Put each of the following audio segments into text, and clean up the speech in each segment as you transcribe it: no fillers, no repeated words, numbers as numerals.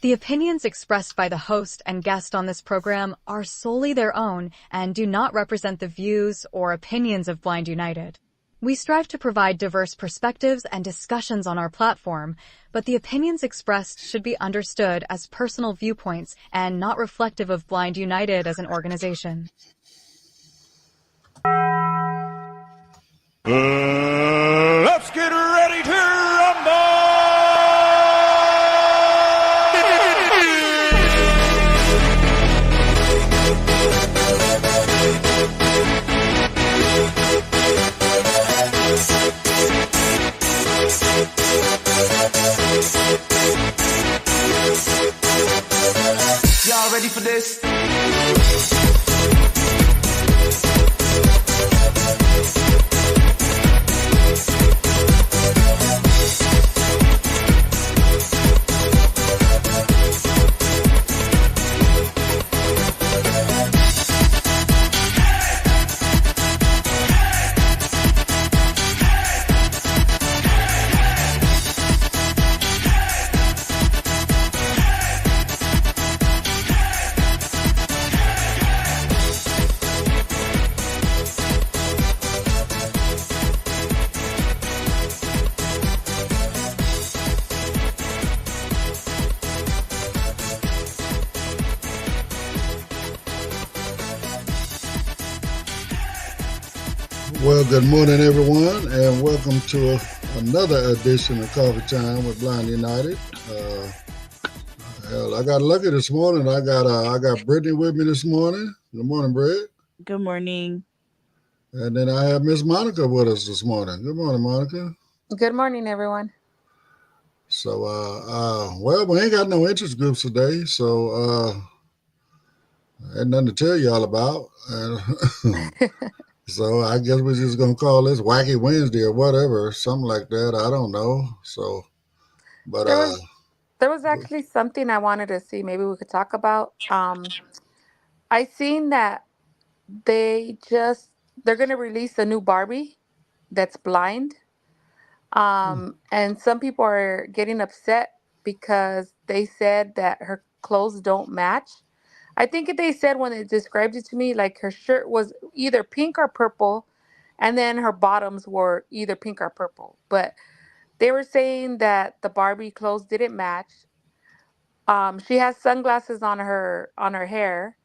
The opinions expressed by the host and guest on this program are solely their own and do not represent the views or opinions of Blind United. We strive to provide diverse perspectives and discussions on our platform, but the opinions expressed should be understood as personal viewpoints and not reflective of Blind United as an organization. Let's get ready to rumble! Y'all ready for this? Well, good morning, everyone, and welcome to another edition of Coffee Time with Blind United. Hell, I got lucky this morning. I got Brittany with me this morning. Good morning, Britt. Good morning. And then I have Miss Monica with us this morning. Good morning, Monica. Good morning, everyone. So, well, we ain't got no interest groups today, so I had nothing to tell y'all about. So I guess we're just gonna call this Wacky Wednesday or whatever, something like that. I don't know. So, but there was actually something I wanted to see. Maybe we could talk about. I seen that they're gonna release a new Barbie that's blind. And some people are getting upset because they said that her clothes don't match. I think they said when it described it to me, like her shirt was either pink or purple, and then her bottoms were either pink or purple. But they were saying that the Barbie clothes didn't match. She has sunglasses on her hair,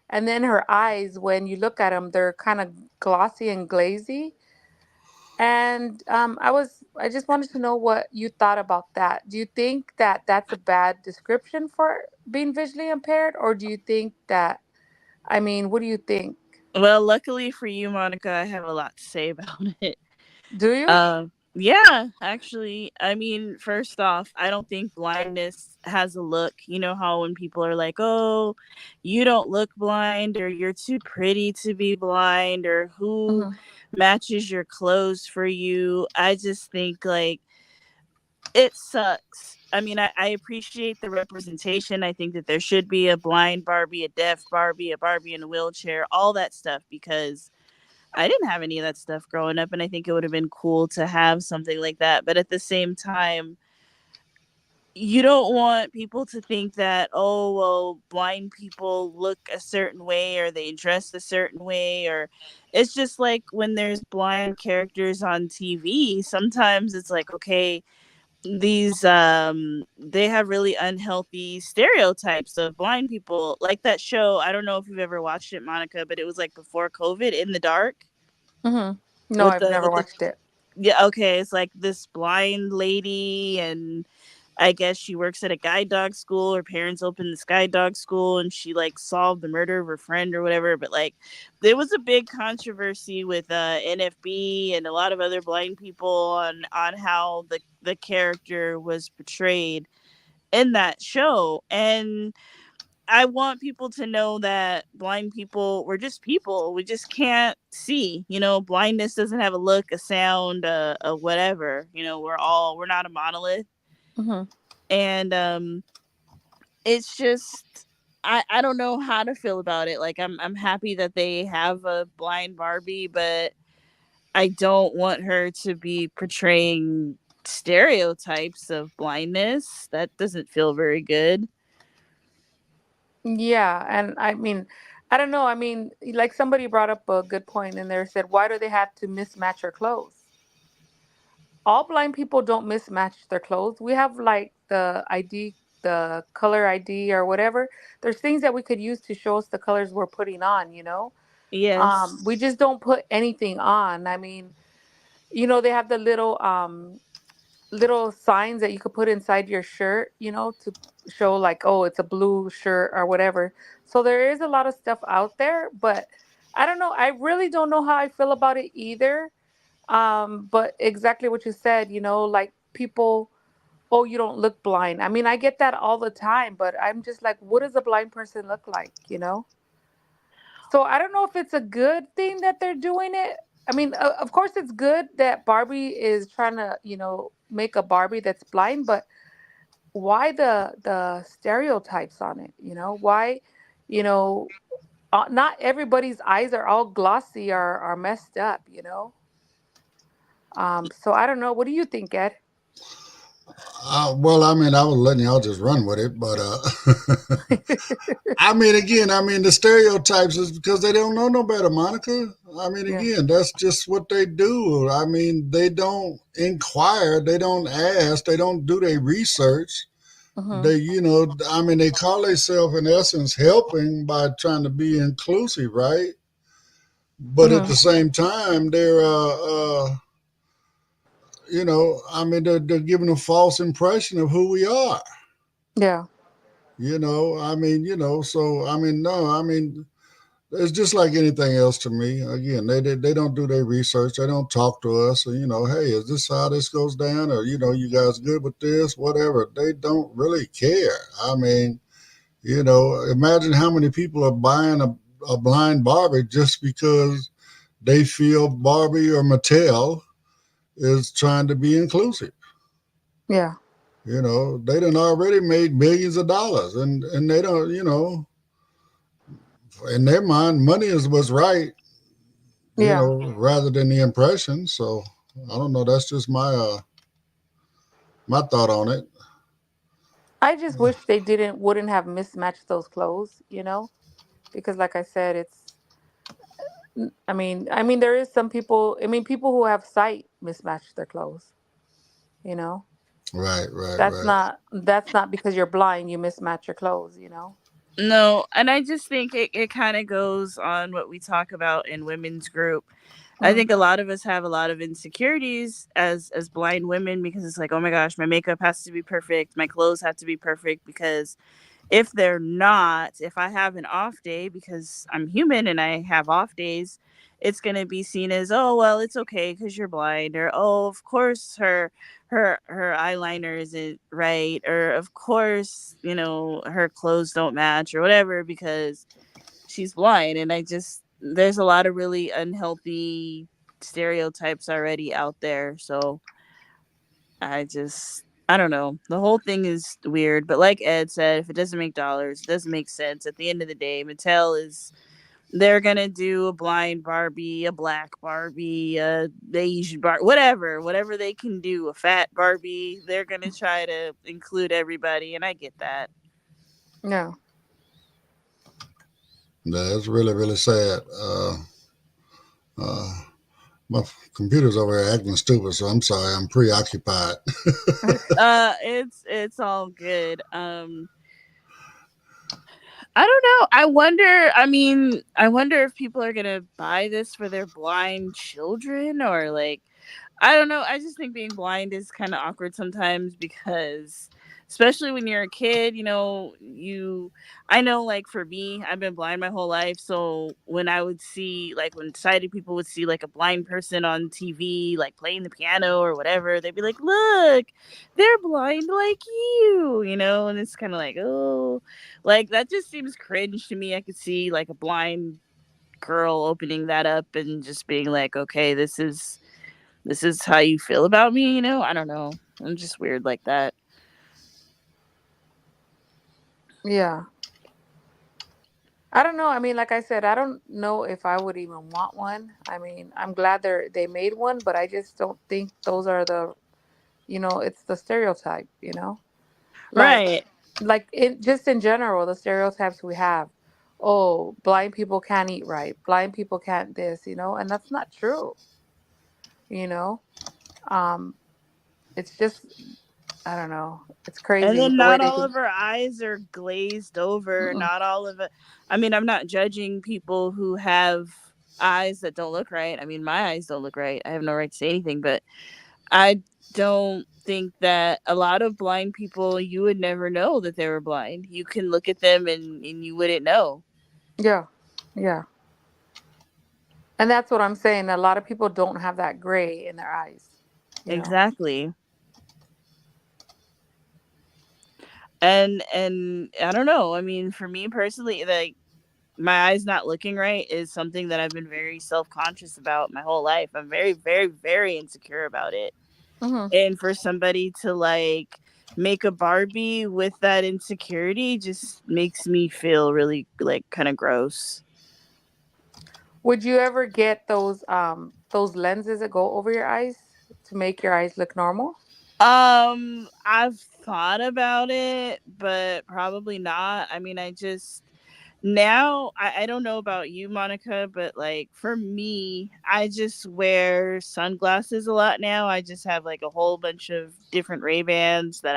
and then her eyes, when you look at them, they're kind of glossy and glazy. And I just wanted to know what you thought about that. Do you think that that's a bad description for being visually impaired, or do you think that, I mean, what do you think? Well, luckily for you, Monica, I have a lot to say about it. Do you? Yeah, actually. I mean, first off, I don't think blindness has a look. You know how when people are like, oh, you don't look blind, or you're too pretty to be blind, or who Mhm. matches your clothes for you. I just think, like, it sucks. I mean, I appreciate the representation. I think that there should be a blind Barbie, a deaf Barbie, a Barbie in a wheelchair, all that stuff, because I didn't have any of that stuff growing up, and I think it would have been cool to have something like that. But at the same time, you don't want people to think that, oh, well, blind people look a certain way or they dress a certain way, or it's just like when there's blind characters on TV, sometimes it's like, okay, these they have really unhealthy stereotypes of blind people, like that show. I don't know if you've ever watched it, Monica, but it was like before COVID, In the Dark, Mhm. No, with I've never the watched it. yeah, okay, it's like this blind lady, and I guess she works at a guide dog school. Her parents opened this guide dog school, and she like solved the murder of her friend or whatever. But like, there was a big controversy with NFB and a lot of other blind people on how the character was portrayed in that show. And I want people to know that blind people, we're just people. We just can't see. You know, blindness doesn't have a look, a sound, a whatever. You know, we're not a monolith. Mhm. And it's just, I don't know how to feel about it. Like, I'm happy that they have a blind Barbie, but I don't want her to be portraying stereotypes of blindness. That doesn't feel very good. Yeah, and I mean, I don't know. I mean, like somebody brought up a good point in there, said, why do they have to mismatch their clothes? All blind people don't mismatch their clothes. We have like the ID, the color ID or whatever. There's things that we could use to show us the colors we're putting on, you know? Yes. We just don't put anything on. I mean, they have the little signs that you could put inside your shirt, to show like, oh, it's a blue shirt or whatever. So there is a lot of stuff out there, but I don't know. I really don't know how I feel about it either. But exactly what you said, like people, oh, you don't look blind. I mean, I get that all the time, but I'm just like, what does a blind person look like, So I don't know if it's a good thing that they're doing it. I mean, of course, it's good that Barbie is trying to, make a Barbie that's blind, but why the stereotypes on it? Why, you know, not everybody's eyes are all glossy or are messed up. So I don't know. What do you think, Ed? Well, I mean, I was letting y'all just run with it, but I mean, again, I mean, the stereotypes is because they don't know no better, Monica. I mean, Yeah. again, that's just what they do. I mean, they don't inquire, they don't ask, they don't do their research. Hmm. They, I mean, they call themselves in essence helping by trying to be inclusive, right? But at Hmm. the same time, they're, I mean, they're giving a false impression of who we are. Yeah. I mean, so I mean, no, I mean, it's just like anything else to me. Again, they don't do their research. They don't talk to us. And, hey, is this how this goes down? Or you guys good with this? Whatever. They don't really care. I mean, imagine how many people are buying a blind Barbie just because they feel Barbie or Mattel is trying to be inclusive. Yeah. They done already made millions of dollars, and they don't, in their mind, money is what's right, Yeah. rather than the impression. So I don't know. That's just my thought on it. I just wish they wouldn't have mismatched those clothes, because like I said, I mean there is some people, people who have sight mismatch their clothes, you know. Right, right, That's right. not because you're blind you mismatch your clothes. No, and I just think it kind of goes on what we talk about in women's group. I Mm, think a lot of us have a lot of insecurities as blind women because it's like, oh my gosh, my makeup has to be perfect, my clothes have to be perfect because if they're not, if I have an off day because I'm human and I have off days, it's going to be seen as, oh, well, it's okay because you're blind, or oh, of course her eyeliner isn't right, or of course, her clothes don't match or whatever because she's blind. And I just, there's a lot of really unhealthy stereotypes already out there. So I don't know. The whole thing is weird, but like Ed said, if it doesn't make dollars, it doesn't make sense. At the end of the day, Mattel is, they're gonna do a blind Barbie, a black Barbie, a Asian Barbie, whatever they can do, a fat Barbie. They're gonna try to include everybody, and I get that. yeah. That's really, really sad. Uh, my computer's over here acting stupid, so I'm sorry. I'm preoccupied. It's all good. I don't know. I wonder if people are gonna buy this for their blind children, or like, I don't know. I just think being blind is kind of awkward sometimes because, especially when you're a kid, I know, like for me, I've been blind my whole life. So when I would see, like, when sighted people would see like a blind person on TV, like playing the piano or whatever, they'd be like, look, they're blind like you, and it's kind of like, oh, like that just seems cringe to me. I could see like a blind girl opening that up and just being like, okay, this is how you feel about me. I don't know. I'm just weird like that. Yeah. I don't know. I mean, like I said, I don't know if I would even want one. I mean, I'm glad they made one, but I just don't think those are it's the stereotype. Like, Right. like just in general, the stereotypes we have. Oh, blind people can't eat right. Blind people can't this, and that's not true. You know, um, it's just I don't know. It's And crazy then the way not they all think. of our eyes are glazed over. Mm-mm. Not all of it. I mean, I'm not judging people who have eyes that don't look right. I mean, my eyes don't look right. I have no right to say anything, but I don't think that a lot of blind people, you would never know that they were blind. You can look at them and you wouldn't know. Yeah, yeah, and that's what I'm saying. A lot of people don't have that gray in their eyes. You know. Exactly. And I don't know. I mean, for me personally, like my eyes not looking right is something that I've been very self-conscious about my whole life. I'm very, very, very insecure about it. Hmm. And for somebody to like make a Barbie with that insecurity just makes me feel really like kind of gross. Would you ever get those lenses that go over your eyes to make your eyes look normal? I've thought about it, but probably not. I mean, I just now I don't know about you, Monica, but like for me, I just wear sunglasses a lot now. I just have like a whole bunch of different Ray-Bans that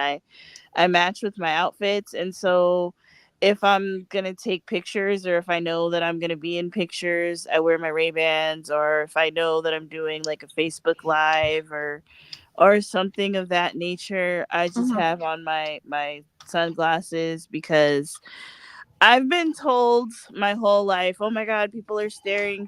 I match with my outfits. And so if I'm gonna take pictures or if I know that I'm gonna be in pictures, I wear my Ray-Bans, or if I know that I'm doing like a Facebook Live or something of that nature, I just Hmm. have on my sunglasses because I've been told my whole life, oh my God, people are staring.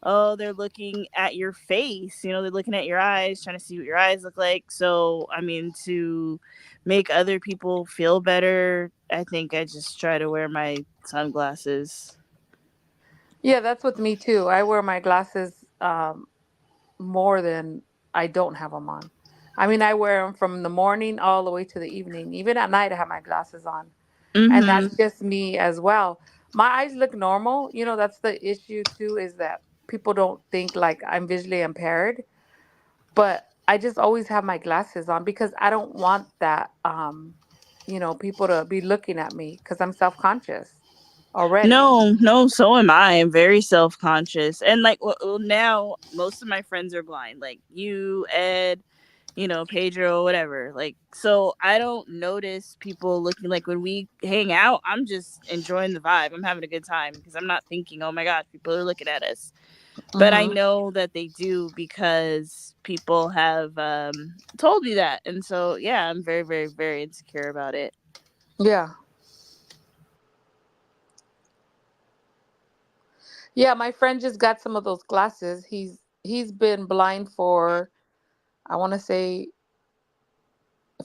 Oh, they're looking at your face. You know, they're looking at your eyes, trying to see what your eyes look like. So, I mean, to make other people feel better, I think I just try to wear my sunglasses. Yeah, that's with me too. I wear my glasses more than I don't have them on. I mean, I wear them from the morning all the way to the evening. Even at night, I have my glasses on. And Mm-hmm. that's just me as well. My eyes look normal. That's the issue too, is that people don't think like I'm visually impaired, but I just always have my glasses on because I don't want that people to be looking at me because I'm self-conscious already. No, no, so am I. I'm very self conscious. And like, well, now most of my friends are blind, like you, Ed, Pedro, whatever. Like, so I don't notice people looking like when we hang out, I'm just enjoying the vibe. I'm having a good time because I'm not thinking, oh my God, people are looking at us. But I Hmm. know that they do because people have told me that. And so, yeah, I'm very, very, very insecure about it. Yeah. Yeah, my friend just got some of those glasses. He's been blind for I want to say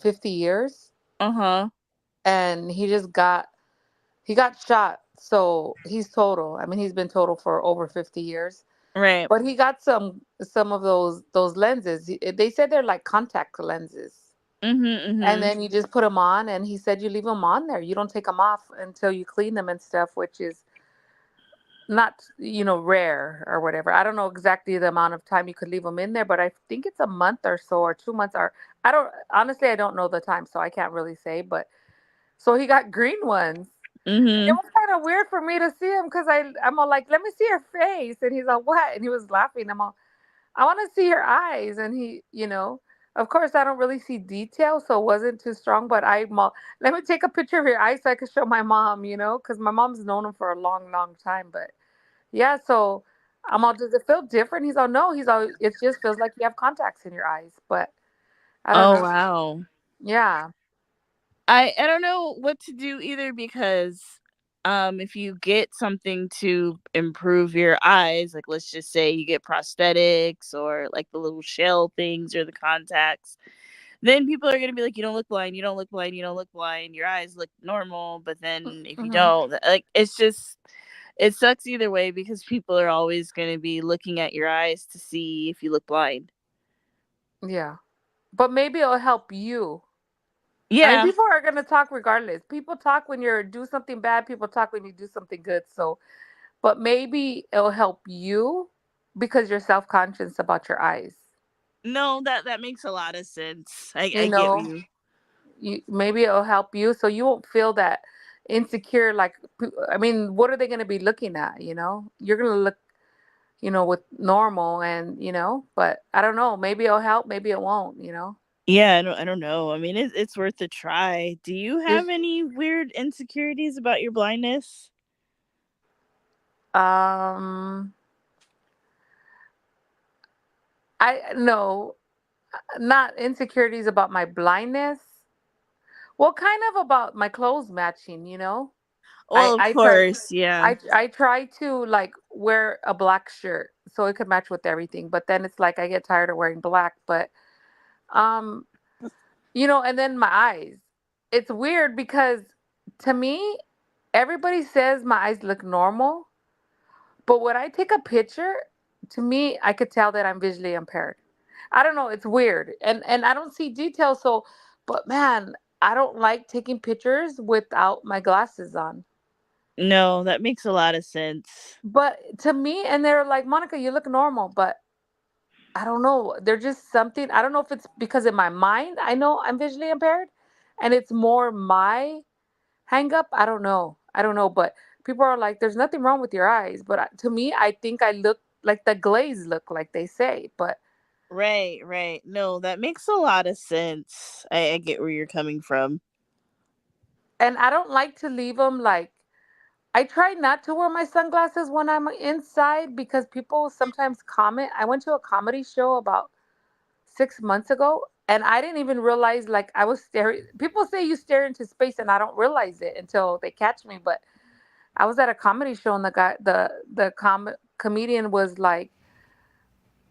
50 years, Uh huh. and he got shot, so he's total. I mean, he's been total for over 50 years. Right. But he got some of those lenses. They said they're like contact lenses. Mm hmm. Mm And hmm. then you just put them on, and he said you leave them on there. You don't take them off until you clean them and stuff, which is not rare or whatever. I don't know exactly the amount of time you could leave them in there, but I think it's a month or so or 2 months, or I don't honestly, I don't know the time, so I can't really say. But so he got green ones. Mm It hmm. was kind of weird for me to see him because I'm all like, let me see your face, and he's like, what? And he was laughing. I'm all, I want to see your eyes, and of course, I don't really see detail, so it wasn't too strong. But I'm all, let me take a picture of your eyes so I can show my mom, because my mom's known him for a long, long time. But yeah, so I'm all, does it feel different? He's all, no. He's all, it just feels like you have contacts in your eyes. But I don't Oh, know. wow. Yeah. I don't know what to do either because if you get something to improve your eyes, like let's just say you get prosthetics or like the little shell things or the contacts, then people are going to be like, you don't look blind, you don't look blind, you don't look blind, your eyes look normal. But then if you Hmm. don't, like it's just, it sucks either way because people are always going to be looking at your eyes to see if you look blind. Yeah. But maybe it'll help you. I mean, Yeah. people are gonna talk regardless. People talk when you do something bad. People talk when you do something good. So, but maybe it'll help you because you're self conscious about your eyes. No, that makes a lot of sense. I You get know, you. maybe it'll help you, so you won't feel that insecure. Like, I mean, what are they going to be looking at? You're going to look, with normal, and but I don't know. Maybe it'll help. Maybe it won't. Yeah, I don't know. I mean, it's worth a try. Do you Just have any weird insecurities about your blindness? um, I no, not insecurities about my blindness. Well, kind of about my clothes matching. I Well, of I try course, yeah. I try to like wear a black shirt so it could match with everything, but then it's like I get tired of wearing black. But um, and then my eyes. It's weird because to me, everybody says my eyes look normal, but when I take a picture, to me, I could tell that I'm visually impaired. I don't know, it's weird. And I don't see details, so but man, I don't like taking pictures without my glasses on. No, that makes a lot of sense. But to me, and they're like, "Monica, you look normal," but I don't know. They're just something. I don't know if it's because in my mind I know I'm visually impaired, and it's more my hang up. I don't know. But people are like, "There's nothing wrong with your eyes," but to me, I think I look like the glaze look, like they say. But Right, right. No, that makes a lot of sense. I get where you're coming from. and I don't like to leave them like. I try not to wear my sunglasses when I'm inside because people sometimes comment. I went to a comedy show about 6 months ago, and I didn't even realize like I was staring. People say you stare into space, and I don't realize it until they catch me. But I was at a comedy show, and the comedian was like,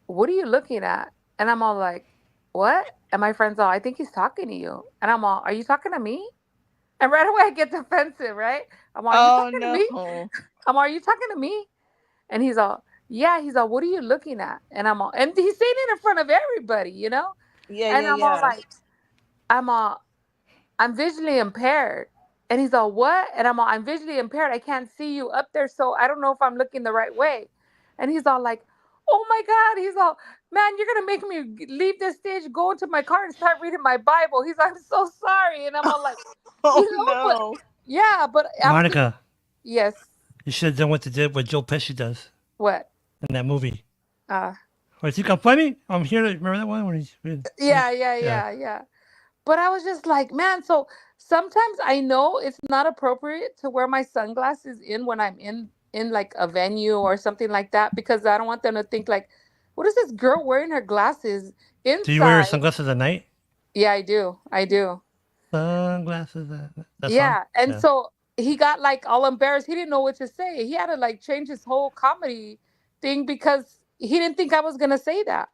"What are you looking at?" And I'm all like, "What?" And my friends all, "I think he's talking to you." And I'm all, "Are you talking to me?" And right away I get defensive, right? I'm all, "Are you Oh talking to me?" no. I'm all, "Are you talking to me?" And he's all, "Yeah." He's all, "What are you looking at?" And I'm all, and he's saying it in front of everybody. Yeah, And yeah, I'm all yeah. like, I'm all, "I'm visually impaired." And he's all, "What?" And I'm all, "I'm visually impaired. I can't see you up there. So I don't know if I'm looking the right way." And he's all like, "Oh my God." He's all, "Man, you're going to make me leave this stage, go into my car and start reading my Bible." He's like, "I'm so sorry." And I'm all like, Oh but no. yeah, but after, Monica, yes, you should have done what Joe Pesci does what? in that movie. Uh, Or think I'm funny? I'm here. Remember that one when yeah, yeah, yeah. yeah, yeah. But I was just like, man, so sometimes I know it's not appropriate to wear my sunglasses in when I'm in like a venue or something like that because I don't want them to think like, what is this girl wearing her glasses Do you wear inside? sunglasses at night? Yeah, I do. I do. Sunglasses at night. That song? Yeah. And Yeah. so he got like all embarrassed. He didn't know what to say. He had to like change his whole comedy thing because he didn't think I was gonna say that.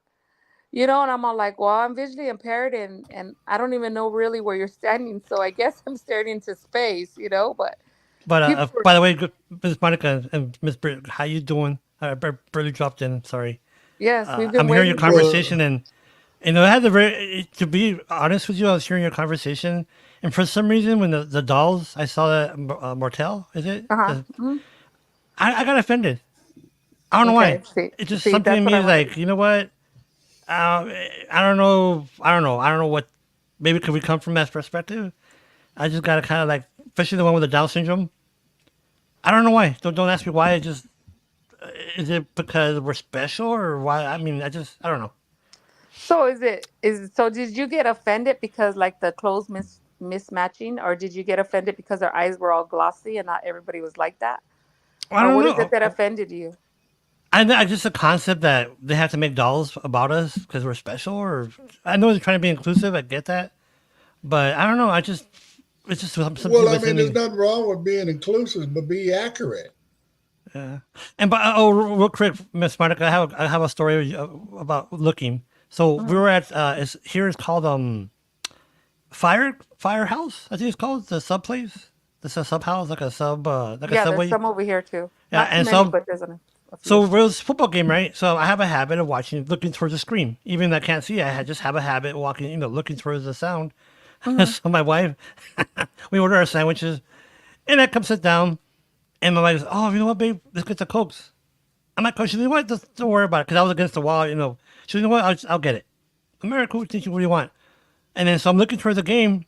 And I'm all like, well, I'm visually impaired and I don't even know really where you're standing. So I guess I'm staring into space. But But people were, by the way, Miss Monica and Miss Britt, how you doing? I barely dropped in. Sorry. yes, we've been I'm hearing your waiting for you. conversation, and I had the very. To be honest with you, I was hearing your conversation, and for some reason, when the dolls, I saw that Mortel. Is it? Uh-huh. Mhm. I got offended. I don't know Okay. why. See, It's just see, something that's in what me I is wanted. like, you know what? I don't know. I don't know what. Maybe could we come from that perspective? I just gotta kind of like, especially the one with the Down syndrome. I don't know why. Don't ask me why. It just is it because we're special or why? I mean, I don't know. So so did you get offended because like the clothes mismatching, or did you get offended because their eyes were all glossy and not everybody was like that? I Or don't what is it know. that offended you? I just the concept that they have to make dolls about us because we're special, or I know they're trying to be inclusive. I get that, but I don't know. It's just something Well, I within mean, there's me. nothing wrong with being inclusive, but be accurate. Yeah. And but real quick, Miss Monica, I have a story about looking. So we Mhm. were at here it's called Firehouse. I think it's called the sub place. This is a sub house, like a sub like a Yeah, there's subway. some over here too. Yeah, Not too and many, so but there's a so few. it was a football game, right? So I have a habit of looking towards the screen, even though I can't see. Just have a habit walking, looking towards the sound. Hmm. So my wife, we order our sandwiches, and I come sit down, and my wife goes, "Oh, you know what, babe? Let's get the cokes." I'm like, "Oh, she, you know what? Just don't worry about it," because I was against the wall, She, you know what? I'll get it. America, what do you want? And then so I'm looking towards the game,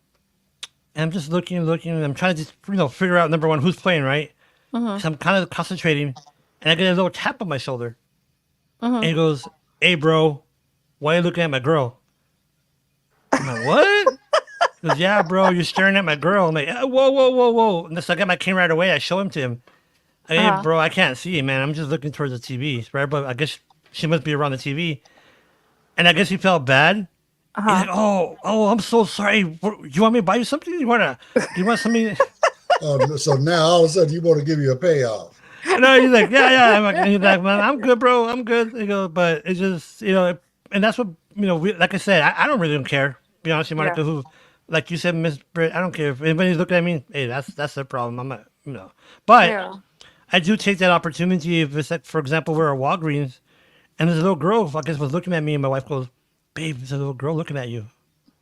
and I'm just looking, and I'm trying to just, figure out, number one, who's playing, right? Mm-hmm. So I'm kind of concentrating, and I get a little tap on my shoulder. And Mm-hmm. he goes, "Hey, bro, why are you looking at my girl?" I'm like, "What?" He goes, "Yeah, bro, you're staring at my girl." I'm like, "Whoa, whoa, whoa, whoa." And so I got my camera right away. I show him to him. Hey, Uh-huh. bro, I can't see, man. I'm just looking towards the TV, right? But I guess she must be around the TV. And I guess he felt bad. He's Uh-huh. like, "Oh, I'm so sorry. You want me to buy you something? You want something?" So now all of a sudden you want to give you a payoff. No, he's like, yeah. He's like, "Man, I'm good, bro. I'm good." He goes, but it's just, and that's what, like I said, I don't really don't care. Be honest with you, Yeah. Monica, who, like you said, Miss Britt, I don't care if anybody's looking at me. Hey, that's their problem. I'm not, But Yeah. I do take that opportunity if it's like, for example, we're at Walgreens and there's a little girl, I guess, was looking at me, and my wife goes, "Babe, there's a little girl looking at you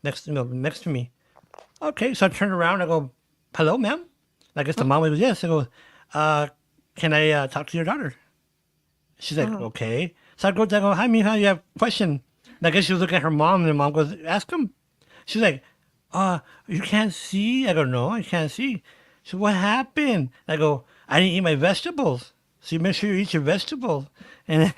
next to me." Okay, so I turned around. I go, "Hello, ma'am." I guess the mom goes, "Yes." I go, uh, "Can I talk to your daughter?" She's like, Mm-hmm. "Okay." So I go, "Hi, Mija, you have a question?" And I guess she was looking at her mom, and the mom goes, "Ask him." She's like, "You can't see?" I go, "No, I can't see." She said, "What happened?" I go, "I didn't eat my vegetables." So you make sure you eat your vegetables. And,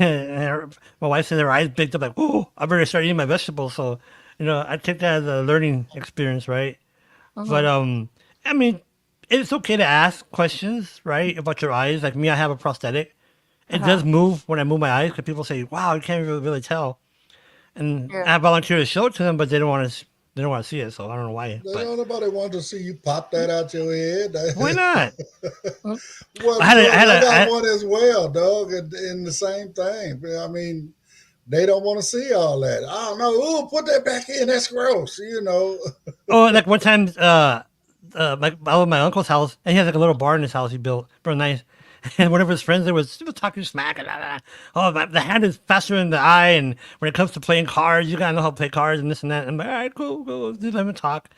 my wife said her eyes picked up like, "Oh, I better start eating my vegetables." So, I take that as a learning experience, right? But Mm-hmm. I mean, it's okay to ask questions, right, about your eyes. Like me, I have a prosthetic. It Uh-huh. does move when I move my eyes because people say, "Wow, you can't really tell." And Yeah. I volunteer to show it to them, but they don't want to. They don't want to see it, so I don't know why. They But don't nobody want to see you pop that out your head. why not? Mm. Well, I had a, I dog, had I a, I got had, one as well, dog, and the same thing. I mean, they don't want to see all that. I don't know. Ooh, put that back in. That's gross. oh, like one time, like I was at my uncle's house, and he has like a little bar in his house he built, real nice. And one of his friends there was talking smack. And, oh, the hand is faster than the eye, and when it comes to playing cards, you gotta know how to play cards and this and that. And I'm like, all right, cool, just let him talk.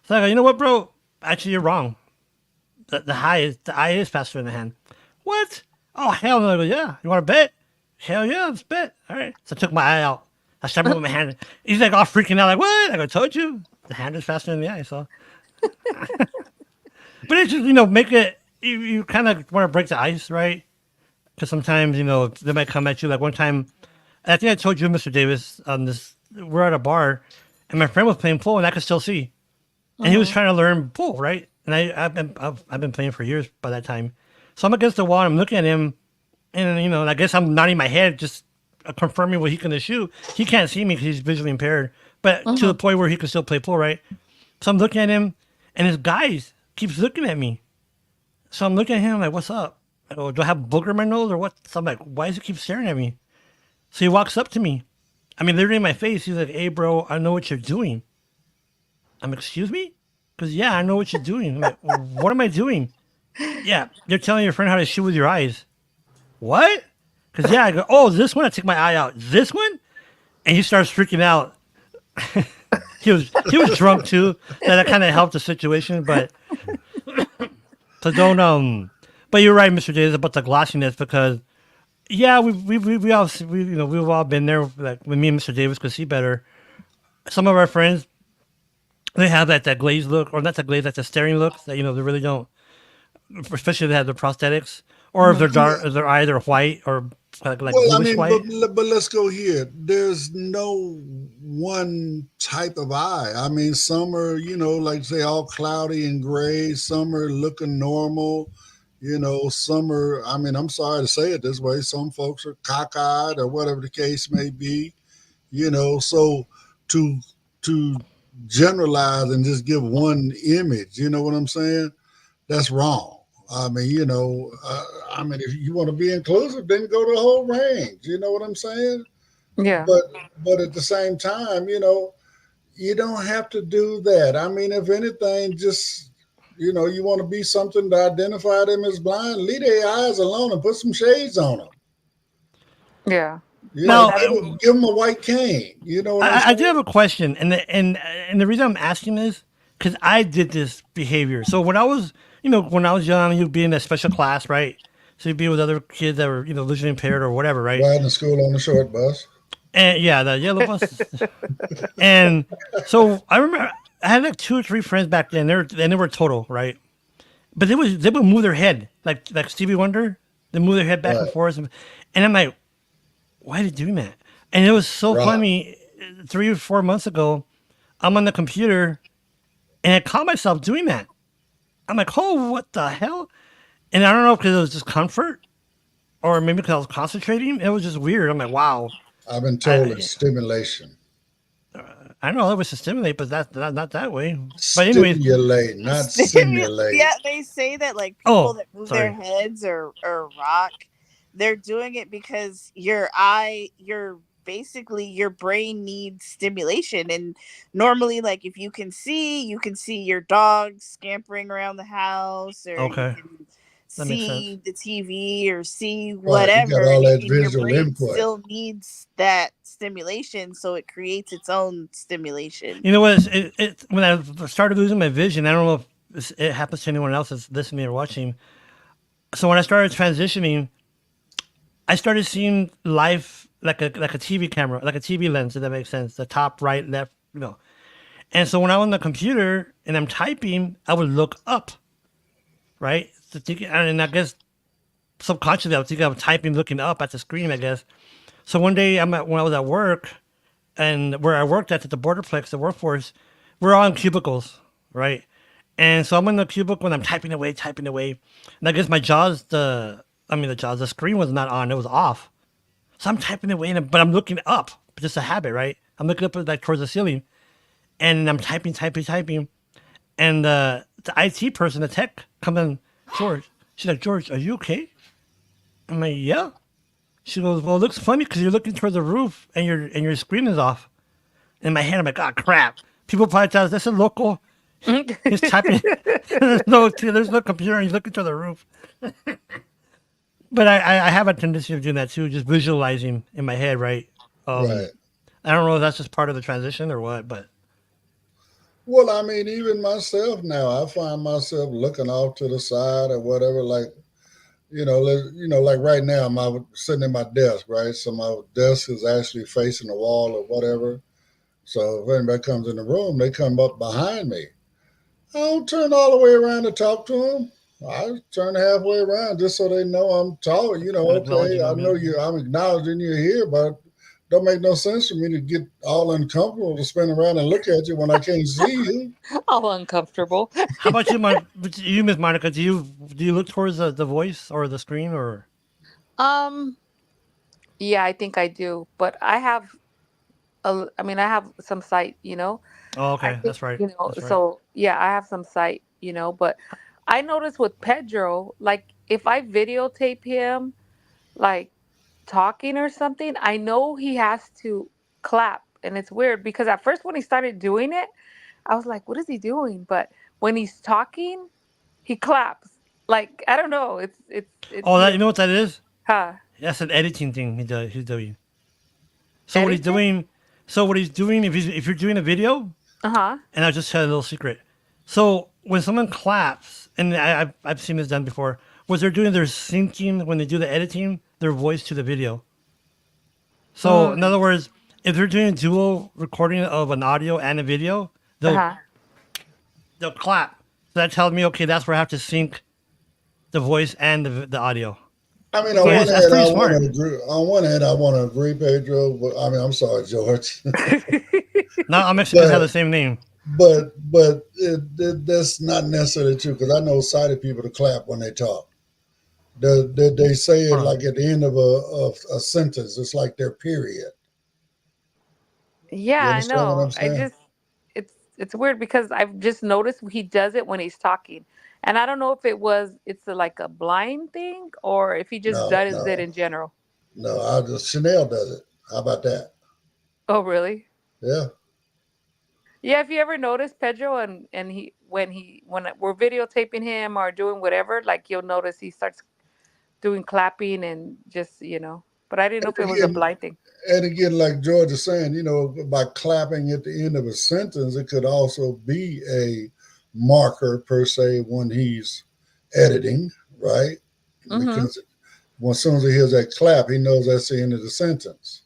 So I go, you know what, bro? Actually, you're wrong. The eye is faster than the hand. What? Oh hell no! I go, yeah. You want to bet? Hell yeah, let's bet. All right. So I took my eye out. I started moving my hand. He's like all freaking out, like what? I go, told you. The hand is faster than the eye. So, but it's just make it. You kind of want to break the ice, right? Because sometimes they might come at you. Like one time, I think I told you, Mr. Davis, on this. We're at a bar, and my friend was playing pool, and I could still see. And he was Mm-hmm. trying to learn pool, right? And I've been playing for years by that time. So I'm against the wall. I'm looking at him, and I guess I'm nodding my head, just confirming what he can shoot. He can't see me because he's visually impaired, but to the Mm-hmm. point where he can still play pool, right? So I'm looking at him, and his guys keeps looking at me. So I'm looking at him like, "What's up?" I go, "Do I have booger in my nose or what?" So I'm like, "Why does he keep staring at me?" So he walks up to me. I mean, literally in my face. He's like, "Hey, bro, I know what you're doing." I'm like, "Excuse me?" Because, yeah, I know what you're doing. I'm like, "What am I doing?" "Yeah, you're telling your friend how to shoot with your eyes." "What?" Because, yeah, I go, "Oh, this one?" I take my eye out. "This one?" And he starts freaking out. He was drunk too. That kind of helped the situation. But so don't But you're right, Mr. Davis, about the glossiness because yeah, we've all been there. Like when me and Mr. Davis could see better. Some of our friends they have that glazed look, or not the glaze, like the staring look that they really don't. Especially if they have the prosthetics, or if Mm-hmm. they're I mean, dark, if they're either white or like well, I bluish mean, white. but let's go here. There's no one type of eye. I mean, some are, like say all cloudy and gray. Some are looking normal. Some are. I mean, I'm sorry to say it this way. Some folks are cockeyed or whatever the case may be. So to to generalize and just give one image, you know what I'm saying? That's wrong. I mean, if you want to be inclusive, then go to the whole range. You know what I'm saying? Yeah. But at the same time, you don't have to do that. I mean, if anything, just you want to be something to identify them as blind, leave their eyes alone and put some shades on them. Yeah. Like Now, Give them a white cane. You know what I'm I do saying? have a question, and the reason I'm asking is because I did this behavior. So when I was young, you'd be in a special class, right? So you'd be with other kids that were visually impaired or whatever, right? Riding to school on the short bus. And yeah, the yellow bus. And so I remember I had like 2 or 3 friends back then. They were total, right? But they would move their head like Stevie Wonder. They move their head back and Right. forth, and I'm like, why are they doing that? And it was so Right. funny. 3 or 4 months ago, I'm on the computer, and I caught myself doing that. I'm like, oh, what the hell? And I don't know if because it was just comfort, or maybe because I was concentrating. It was just weird. I'm like, wow. I've been told I it's stimulation. I know it was to stimulate, but that's not that way. But anyways, Stimulate, not simulate. Yeah, they say that like people oh, that move their sorry. heads or rock, they're doing it because your basically your brain needs stimulation. And normally, like if you can see your dog scampering around the house, or you Okay, can that makes sense. see the TV or see Right. You got whatever, all that and your visual brain input. still needs that stimulation, so it creates its own stimulation. You know what? When I started losing my vision, I don't know if it happens to anyone else that's listening or watching. So when I started transitioning, I started seeing life like a TV camera, like a TV lens. If that makes sense, the top, right, left, And so when I'm on the computer and I'm typing, I would look up, right? So and I guess subconsciously I was thinking I was typing, looking up at the screen. I guess. So one day when I was at work, and where I worked at the Borderplex, the workforce, we're all in cubicles, right? And so I'm in the cubicle and I'm typing away, and I guess my the screen was not on; it was off. So I'm typing away, but I'm looking up, just a habit, right? I'm looking up like towards the ceiling, and I'm typing, and the IT person, the tech, comes in, George. She's like, George, are you okay? I'm like, yeah. She goes, well, it looks funny because you're looking toward the roof and your screen is off. In my head, I'm like, oh crap. People probably tell us this is local. He's typing. there's no computer. And he's looking to the roof. But I have a tendency of doing that too, just visualizing in my head, right? Right. I don't know if that's just part of the transition or what, but Well, I mean, even myself now, I find myself looking off to the side or whatever. Like, like right now, I'm sitting at my desk, right? So my desk is actually facing the wall or whatever. So if anybody comes in the room, they come up behind me. I don't turn all the way around to talk to them. I turn halfway around just so they know I'm talking. Okay, acknowledging I them, know yeah. you. I'm acknowledging you're here, but don't make no sense for me to get all uncomfortable to spin around and look at you when I can't see you. All uncomfortable. How about you, Miss Monica? Do you look towards the voice or the screen or? Um, yeah, I think I do, but I mean, I have some sight, Oh, I okay, think, that's right. That's right. so yeah, I have some sight, but I noticed with Pedro, like if I videotape him, like talking or something, I know he has to clap. And it's weird because at first when he started doing it, I was like, what is he doing? But when he's talking, he claps. Like, I don't know. It's Oh, you weird. know what that is? Huh. That's an editing thing he's doing. So what he's Editing? doing, if you're doing a video, Uh-huh. and I'll just tell you a little secret. So when someone claps, and I've seen this done before, what they're doing, they're syncing when they do the editing their voice to the video. So in Mm. other words, if they're doing a dual recording of an audio and a video, Uh-huh. they'll clap. So that tells me, okay, that's where I have to sync the voice and the audio. I mean, So that's pretty smart. on one hand, I want to agree, Pedro. But I mean, I'm sorry, George. Now Mexicans have the but same name. that's not necessarily true because I know sighted people to clap when they talk. They say it Hold on. like at the end of a sentence. It's like their period. Yeah, You I understand what know. I'm saying? It's weird because I've just noticed he does it when he's talking. And I don't know if it's like a blind thing or if he just No, does it no, in general. no. I just Chanel does it. How about that? Oh, really? Yeah. Yeah, if you ever notice Pedro and when we're videotaping him or doing whatever, like you'll notice he starts doing clapping and just, but I didn't know if it And was a again, blind thing. and again, like George is saying, by clapping at the end of a sentence, it could also be a marker per se when he's editing, right? Mm-hmm. Because as soon as he hears that clap, he knows that's the end of the sentence.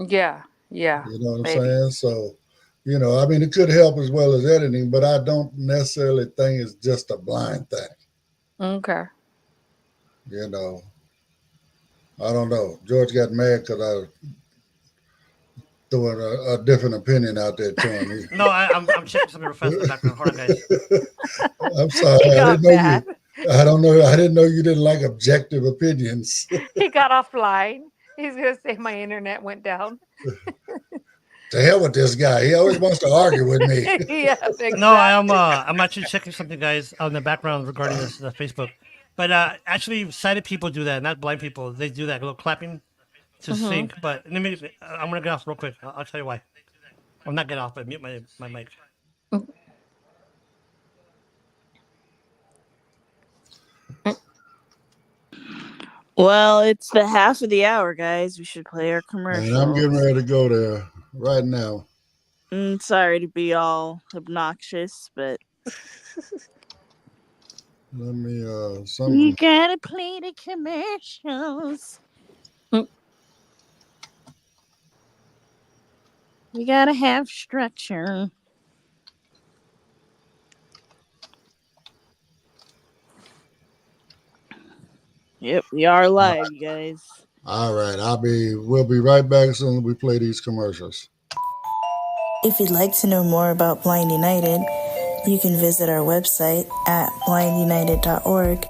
Yeah, yeah, You know what I'm maybe. saying? So, You know, I mean, it could help as well as editing, but I don't necessarily think it's just a blind thing. Okay. You know, I don't know. George got mad because I throwing a different opinion out there to him. No, I'm checking something real fast in the background. Hold on, guys. I'm sorry. He I got didn't know mad. you. I don't know. I didn't know you didn't like objective opinions. He got offline. He's gonna say my internet went down. To hell with this guy. He always wants to argue with me. Yes, exactly. No, I'm actually checking something, guys, on the background regarding this Facebook. But actually, sighted people do that, not blind people. They do that little clapping to sync. But let me. I'm gonna get off real quick. I'll tell you why. I'm not get off, but mute my mic. Well, it's the half of the hour, guys. We should play our commercial. And I'm getting ready to go there right now. Sorry to be all obnoxious, but Let me you some gotta play the commercials. We gotta have structure. Yep, we are live, you guys. all right. We'll be right back as soon as we play these commercials. If you'd like to know more about Blind United, you can visit our website at blindunited.org.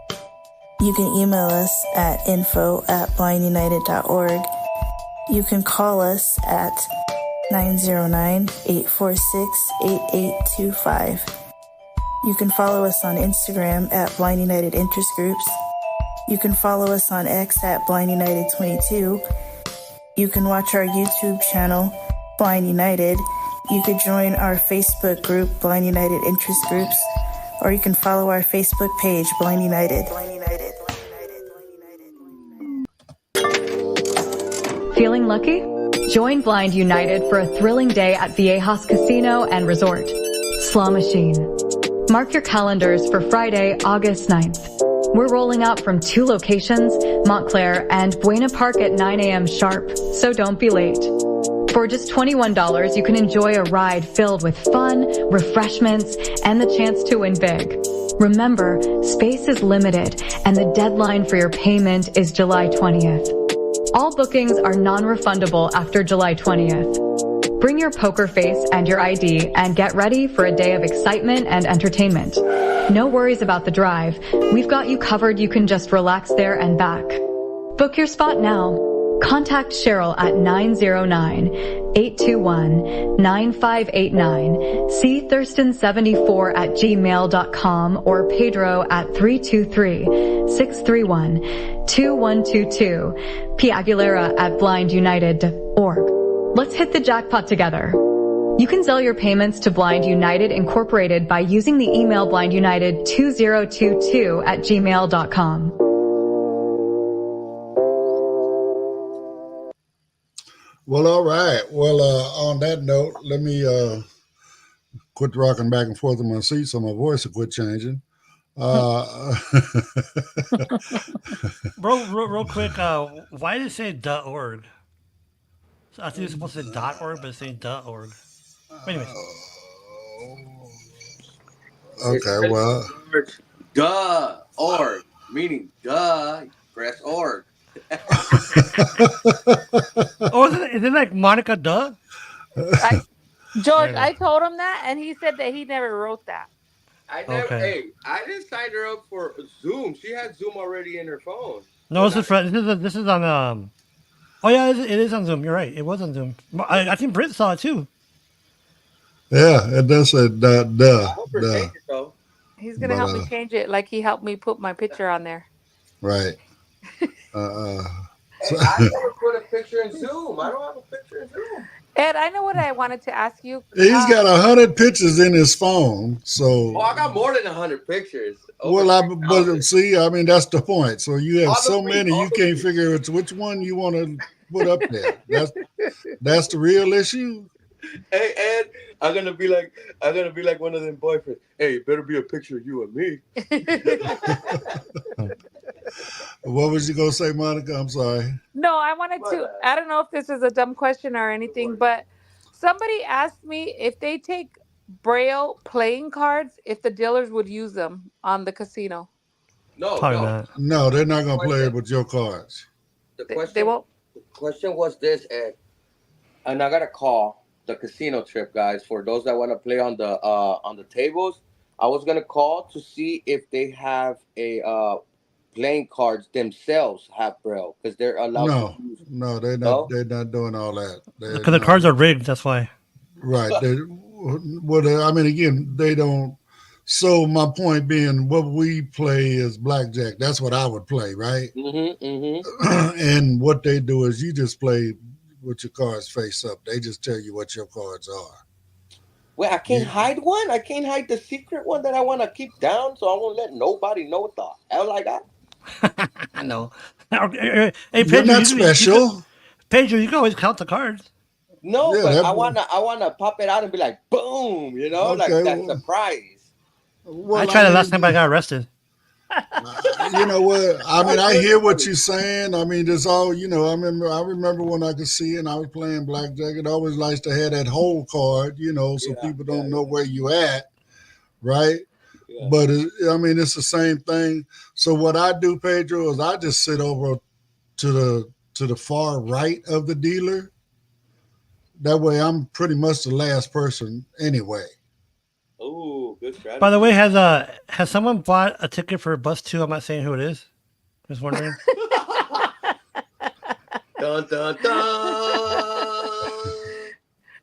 You can email us at info@blindunited.org. You can call us at 909-846-8825. You can follow us on Instagram at Blind United Interest Groups. You can follow us on X at Blind United 22. You can watch our YouTube channel, Blind United. You could join our Facebook group, Blind United Interest Groups, or you can follow our Facebook page, Blind United. Feeling lucky? Join Blind United for a thrilling day at Viejas Casino and Resort. Slaw Machine. Mark your calendars for Friday, August 9th. We're rolling out from 2 locations, Montclair and Buena Park at 9 a.m. sharp, so don't be late. For just $21, you can enjoy a ride filled with fun, refreshments, and the chance to win big. Remember, space is limited, and the deadline for your payment is July 20th. All bookings are non-refundable after July 20th. Bring your poker face and your ID and get ready for a day of excitement and entertainment. No worries about the drive. We've got you covered. You can just relax there and back. Book your spot now. Contact Cheryl at 909-821-9589, cthurston74@gmail.com, or Pedro at 323-631-2122, P. Aguilera at blindunited.org. Let's hit the jackpot together. You can sell your payments to Blind United Incorporated by using the email blindunited2022@gmail.com. Well, all right. Well, on that note, let me quit rocking back and forth in my seat so my voice will quit changing. Bro, real quick, why did it say .org? So I think it's supposed to say .org, but it's saying .org. Anyways. Okay, well. Duh, org, meaning duh, press org. Oh, is it like Monica Duh? George, I told him that, and he said that he never wrote that. Hey, I didn't sign her up for Zoom. She had Zoom already in her phone. No, this is on Oh yeah, it is on Zoom. You're right. It was on Zoom. I think Britt saw it too. Yeah, it does say duh. He's gonna help me change it, like he helped me put my picture on there. Right. I never put a picture in Zoom. I don't have a picture in Zoom. Ed, I know what I wanted to ask you. He's got 100 pictures in his phone, so. Oh, I got more than 100 pictures. But see, I mean, that's the point. So you have so many, you can't figure out which one you want to put up there. That's the real issue. Hey, Ed, I'm gonna be like one of them boyfriends. Hey, it better be a picture of you and me. What was you gonna say, Monica? I'm sorry. No, I wanted to. I don't know if this is a dumb question or anything, but Somebody asked me if they take Braille playing cards, if the dealers would use them on the casino. No, Probably no. not. No, they're not gonna play it Question. with your cards. The They question. won't. The question was this, Ed, and I gotta call the casino trip guys for those that want to play on the tables. I was gonna call to see if they have a playing cards themselves have braille because they're allowed No, to use. no, they're not. No. They're not doing all that. They're Because the not. cards are rigged. That's why. Right. I mean, again, they don't. So my point being, what we play is blackjack. That's what I would play, right? And what they do is you just play with your cards face up. They just tell you what your cards are. Wait, I can't Yeah. hide one. I can't hide the secret one that I want to keep down, so I won't let nobody know what the hell I got. I know. Hey, You're Pedro, not you special. Pedro, you can always count the cards. No, Yeah, but that- I wanna pop it out and be like, boom, like Okay, that well- surprise. Well, I tried it mean, last time I got arrested. You know what? I mean, I hear what you're saying. I mean, it's all I remember when I could see it and I was playing blackjack. It always likes to have that whole card, so Yeah, people don't yeah, know where you at, right? Yeah. But it's the same thing. So what I do, Pedro, is I just sit over to the far right of the dealer. That way, I'm pretty much the last person anyway. Ooh, good strategy. By the way, has someone bought a ticket for Bus 2? I'm not saying who it is. Just wondering. Dun, dun, dun.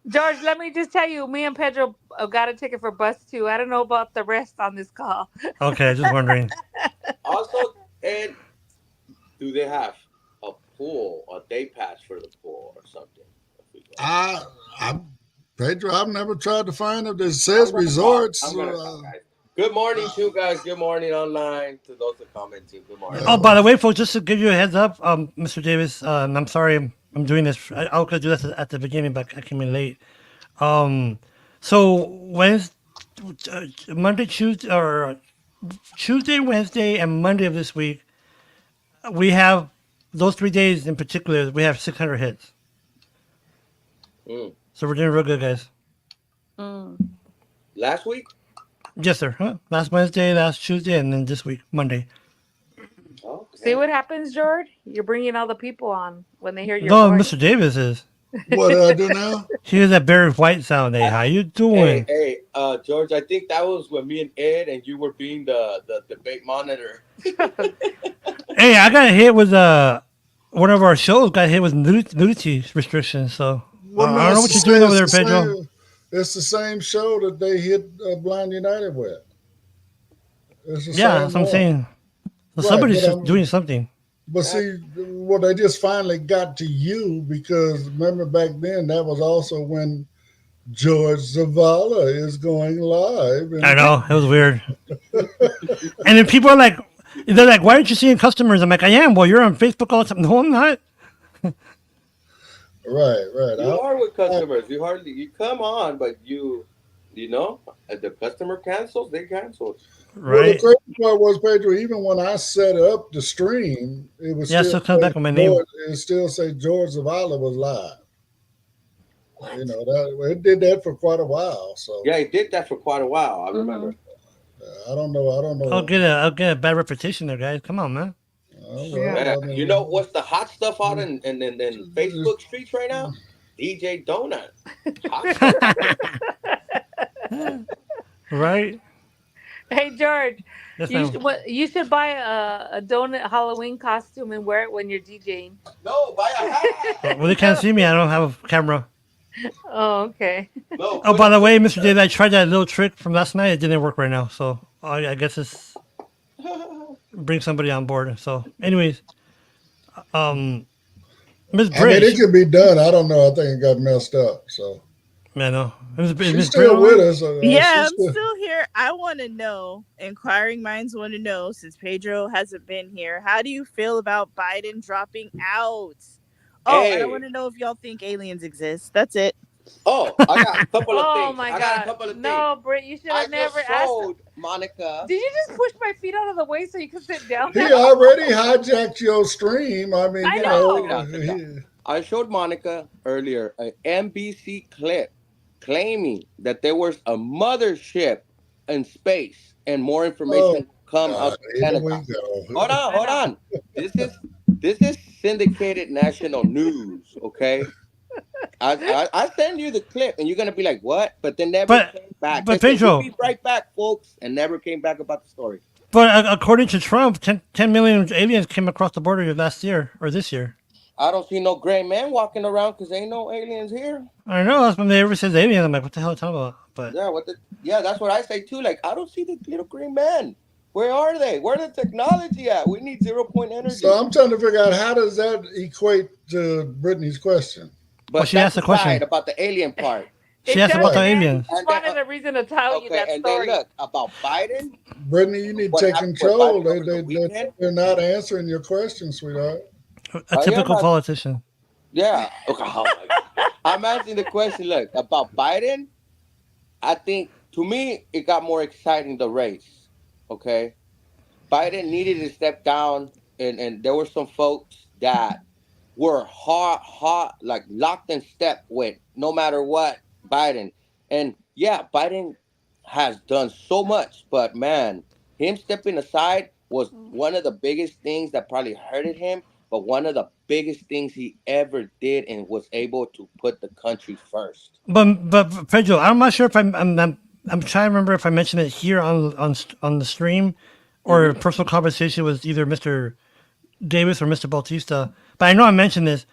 George, let me just tell you, me and Pedro got a ticket for Bus 2. I don't know about the rest on this call. Okay, just wondering. Also, Ed, do they have a pool, a day pass for the pool or something? Pedro, I've never tried to find it. It says resorts. I'm gonna call, guys. Good morning, too, guys. Good morning online to those that commenting. Good morning. Oh, by the way, folks, just to give you a heads up, Mr. Davis, I'm sorry I'm doing this. I was gonna do this at the beginning, but I came in late. So Monday, Tuesday, Wednesday, and Monday of this week, we have those 3 days in particular. We have 600 hits. Mm. So we're doing real good, guys. Last week? Yes, sir. Huh? Last Wednesday, last Tuesday, and then this week, Monday. Okay. See what happens, George? You're bringing all the people on when they hear your No, voice. Mr. Davis is. What did I do now? He hears that Barry White sound. Hey, how you doing? Hey, George, I think that was when me and Ed and you were being the debate monitor. Hey, I got hit with one of our shows got hit with nudity restrictions. So I don't know what you're doing over there, Pedro. It's the same show that they hit Blind United with. It's the Yeah, same that's what I'm one. saying. So Right, somebody's but doing something. But see, well, they just finally got to you because remember back then that was also when George Zavala is going live. And I know it was weird. And then people are like, they're like, "Why aren't you seeing customers?" I'm like, "I am." Well, you're on Facebook all the time. No, I'm not. Right. You are with customers. You come on, but if the customer cancels, they cancel. Well, the Right? crazy part was, Pedro, even when I set up the stream, it was Yeah, still comes back with my name. It still say George Zavala was live. It did that for quite a while. So Yeah, he did that for quite a while. I remember. I don't know. I'll get a bad reputation there, guys. Come on, man. Man, you know what's the hot stuff out in Facebook streets right now? DJ Donut. Hot Right? Hey, George, Yes, you ma'am. you should buy a donut Halloween costume and wear it when you're DJing. No, buy a hat. Well, they can't see me. I don't have a camera. Oh, okay. No. Oh, by the way, Mr. David, I tried that little trick from last night. It didn't work right now. So I guess it's bring somebody on board. So, anyways, Miss I mean, Britt. it can be done. I don't know. I think it got messed up. So Man, no. Miss she's still with us. Yeah, she's I'm still here. I want to know, inquiring minds want to know, since Pedro hasn't been here, how do you feel about Biden dropping out? Oh, and I Hey. want to know if y'all think aliens exist. That's it. Oh, I got a couple of Oh things. my I got God! a couple of things. No, Britt, you should I have never just asked. told Monica. Did you just push my feet out of the way so you could sit down? He already hijacked your stream. I mean, I you know. know. I showed Monica earlier an NBC clip claiming that there was a mothership in space and more Oh, information come out God, to the here we Pentagon. go. Hold on. This is syndicated national news, okay? I send you the clip and you're gonna be like, what? But they never But came back. but They said we'll Pedro, be right back, folks, and never came back about the story. but according to Trump, 10 million aliens came across the border last year or this year. I don't see no gray man walking around because ain't no aliens here. I know that's when they ever says aliens. I'm like, what the hell are you talking about? But Yeah, that's what I say too. Like, I don't see the little green men. Where are they? Where the technology at? We need 0 point energy. So I'm trying to figure out how does that equate to Brittany's question. But she asked that's the question. aside about the alien part. She asked about the aliens. Just wanted a reason to tell you Okay, that and story. then look about Biden. Brittany, you need to What take happened with control. Biden over the weekend? They're not answering your question, sweetheart. A typical not- politician. Yeah. Okay. Oh my God. I'm asking the question. Look about Biden. I think to me it got more exciting the race. Okay, Biden needed to step down, and there were some folks that were hot, like locked in step with no matter what Biden. And yeah, Biden has done so much, but man, him stepping aside was one of the biggest things that probably hurted him, but one of the biggest things he ever did and was able to put the country first. But Pedro, I'm not sure if I'm trying to remember if I mentioned it here on the stream or a personal conversation with either Mr. Davis or Mr. Bautista. But I know I mentioned this.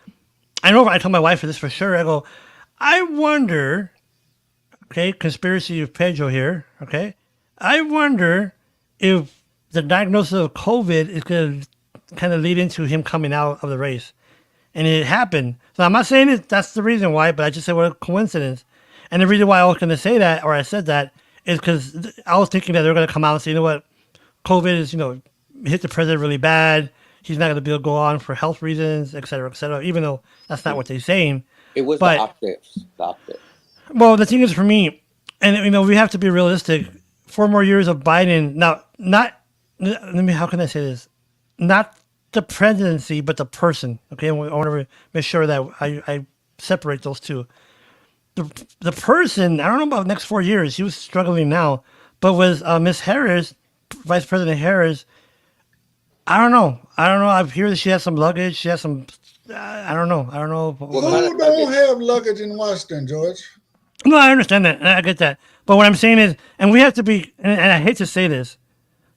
I know I told my wife this for sure. I go, I wonder. Okay, conspiracy of Pedro here. Okay, I wonder if the diagnosis of COVID is going to kind of lead into him coming out of the race. And it happened. So I'm not saying that's the reason why, but I just said what a coincidence. And the reason why I was going to say that, or I said that, is because I was thinking that they're going to come out and say, you know what, COVID is, hit the president really bad. He's not going to be able to go on for health reasons, et cetera, even though that's not what they're saying. It was But- the optics. Well, the thing is for me, and we have to be realistic. 4 more years of Biden. Now, how can I say this? Not the presidency, but the person. Okay, I want to make sure that I separate those two. The person, I don't know about the next 4 years. He was struggling now, but with Miss Harris, Vice President Harris, I don't know. I hear that she has some luggage. She has some. I don't know. Who don't have luggage in Washington, George? No, I understand that. I get that. But what I'm saying is, and we have to be, and I hate to say this,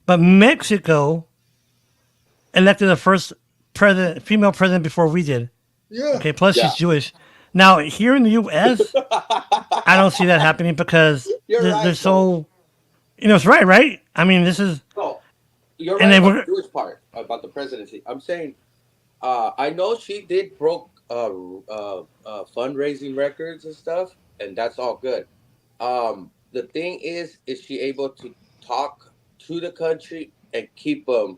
but Mexico elected the first female president before we did. Yeah. Okay, plus she's Jewish. Now, here in the U.S., I don't see that happening because they're so, it's right? I mean, this is. No, you're And right then about the Jewish part about the presidency. I'm saying, I know she did broke fundraising records and stuff, and that's all good. The thing is she able to talk to the country and keep them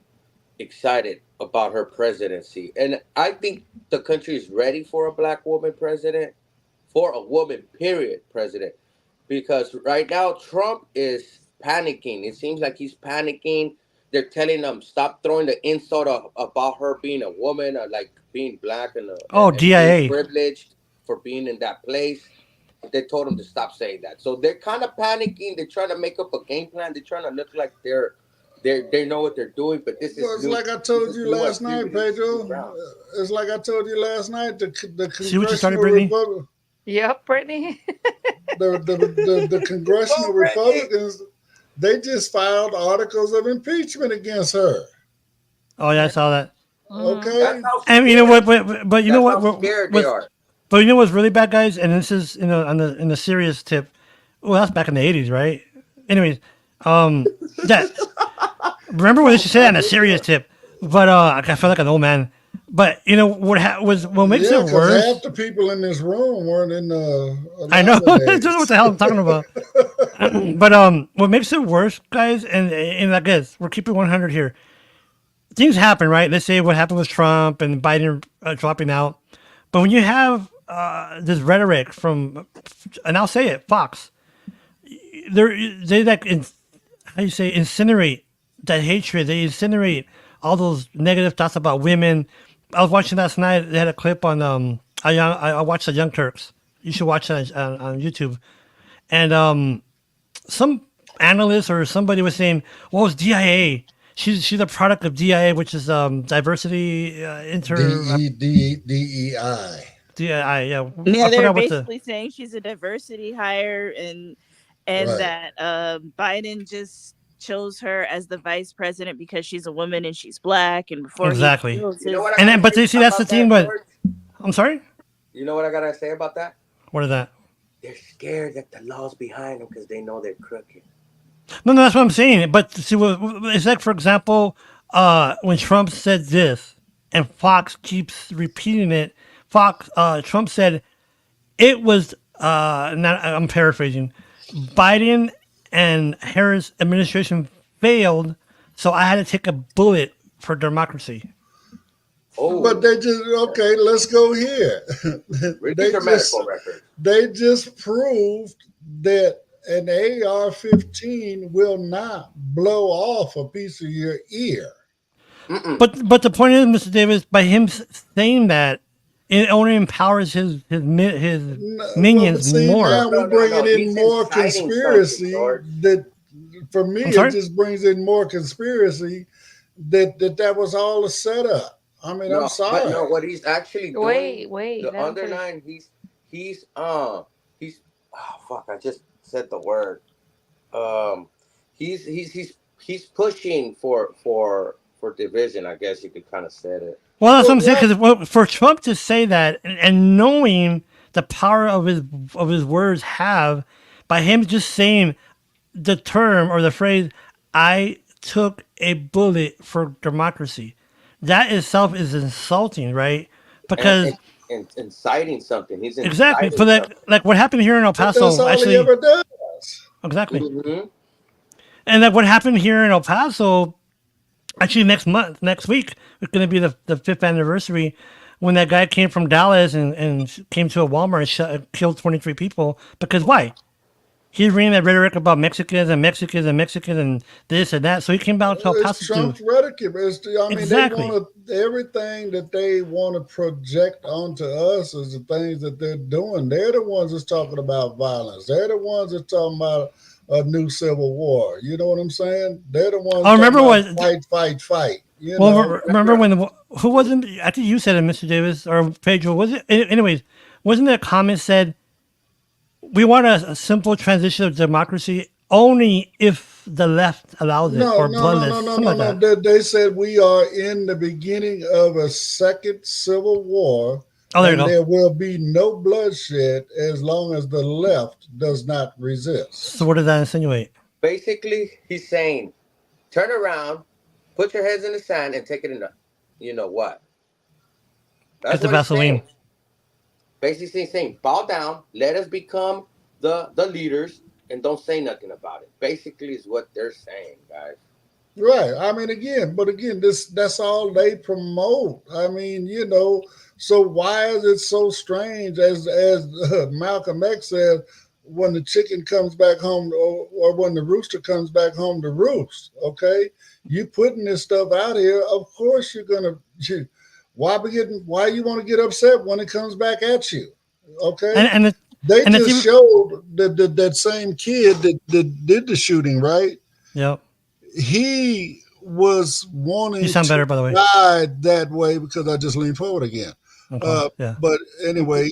excited about her presidency? And I think the country is ready for a black woman president, for a woman, period, president. Because right now, Trump is panicking. It seems like he's panicking. They're telling him, stop throwing the insult about her being a woman or like being black and DIA. being privileged for being in that place. They told him to stop saying that. So they're kind of panicking. They're trying to make up a game plan. They're trying to look like they know what they're doing, but this is. Well, it's like I told you last night, Pedro. It's like I told you last night. The See what you started, congressional Brittany? Republic, Yep, Brittany. the congressional Republicans, they just filed articles of impeachment against her. Oh yeah, I saw that. Okay. That's how And you know what? But you know that's what? how scared they are. But you know what's really bad, guys? And this is on the serious tip. Well, that's back in the '80s, right? Anyways, that remember when she said that on a serious tip? But I feel like an old man. But you know what makes it worse? Half the people in this room weren't in the. I know. I don't know what the hell I'm talking about. But what makes it worse, guys, and I guess we're keeping 100 here. Things happen, right? Let's say what happened with Trump and Biden dropping out. But when you have this rhetoric from, and I'll say it, Fox, they like, how do you say, incinerate that hatred. They incinerate all those negative thoughts about women, I was watching last night. They had a clip on I watched the Young Turks. You should watch that on YouTube. And some analyst or somebody was saying, "Well, it's DIA. She's a product of DIA, which is diversity DEI. DII. Yeah, Yeah, I they're forgot what the basically saying she's a diversity hire, and Right. that Biden just chose her as the vice president because she's a woman and she's black, and before exactly. he chose You know his, what I And then, gotta but say you see, that's the about thing. that, But George? I'm sorry. You know what I gotta say about that? What is that? They're scared that the law's behind them because they know they're crooked. No, that's what I'm saying. But see, it's like, for example, when Trump said this, and Fox keeps repeating it. Trump said it was. I'm paraphrasing. Biden and Harris administration failed, so I had to take a bullet for democracy. Oh, But they just okay. Let's go here. read they your just medical record. they just proved that an AR-15 will not blow off a piece of your ear. Mm-mm. But the point is, Mr. Davis, by him saying that, it only empowers his Well, minions see, more. now we're No. bringing in He's more inciting conspiracy. something, George. That for me, I'm sorry? it just brings in more conspiracy. That was all a setup. I mean, No, I'm sorry. but no, what he's actually doing, Wait. the let him finish. underline, he's oh fuck, I just said the word. He's pushing for division. I guess you could kind of say it. Well, that's what I'm saying. Because for Trump to say that, and knowing the power of his words have, by him just saying the term or the phrase, "I took a bullet for democracy," that itself is insulting, right? Because And inciting something. He's exactly inciting for like what happened here in El But that's all Paso. he Actually, ever does. exactly, Mm-hmm. and like what happened here in El Paso. Actually, next week, it's going to be the 5th anniversary when that guy came from Dallas and came to a Walmart and killed 23 people. Because why? He's reading that rhetoric about Mexicans and this and that. So he came down to El It's Paso Trump's to rhetoric. exactly. They want everything that they want to project onto us is the things that they're doing. They're the ones that's talking about violence. They're the ones that's talking about a new civil war. You know what I'm saying? They're the ones I remember talking what. about fight. You Well, know? remember when who wasn't? I think you said it, Mr. Davis or Pedro. Was it? Anyways, wasn't there a comment said we want a simple transition of democracy only if the left allows it or bloodless, something like that. They said we are in the beginning of a second civil war. Oh, there you and go. there will be no bloodshed as long as the left does not resist. So what does that insinuate? Basically, he's saying, turn around, put your heads in the sand, and take it in the, you know what? Get the what he's Vaseline. saying. Basically, he's saying, bow down, let us become the leaders, and don't say nothing about it. Basically, is what they're saying, guys. Right. I mean, again, that's all they promote. I mean, so why is it so strange as Malcolm X said, when the chicken comes back home or when the rooster comes back home to roost, okay? You putting this stuff out here, of course why you want to get upset when it comes back at you? Okay? And They and just showed that same kid that did the shooting, right? Yep. He was wanting You sound better, by the way. die that way because I just leaned forward again. Okay. Yeah. But anyway,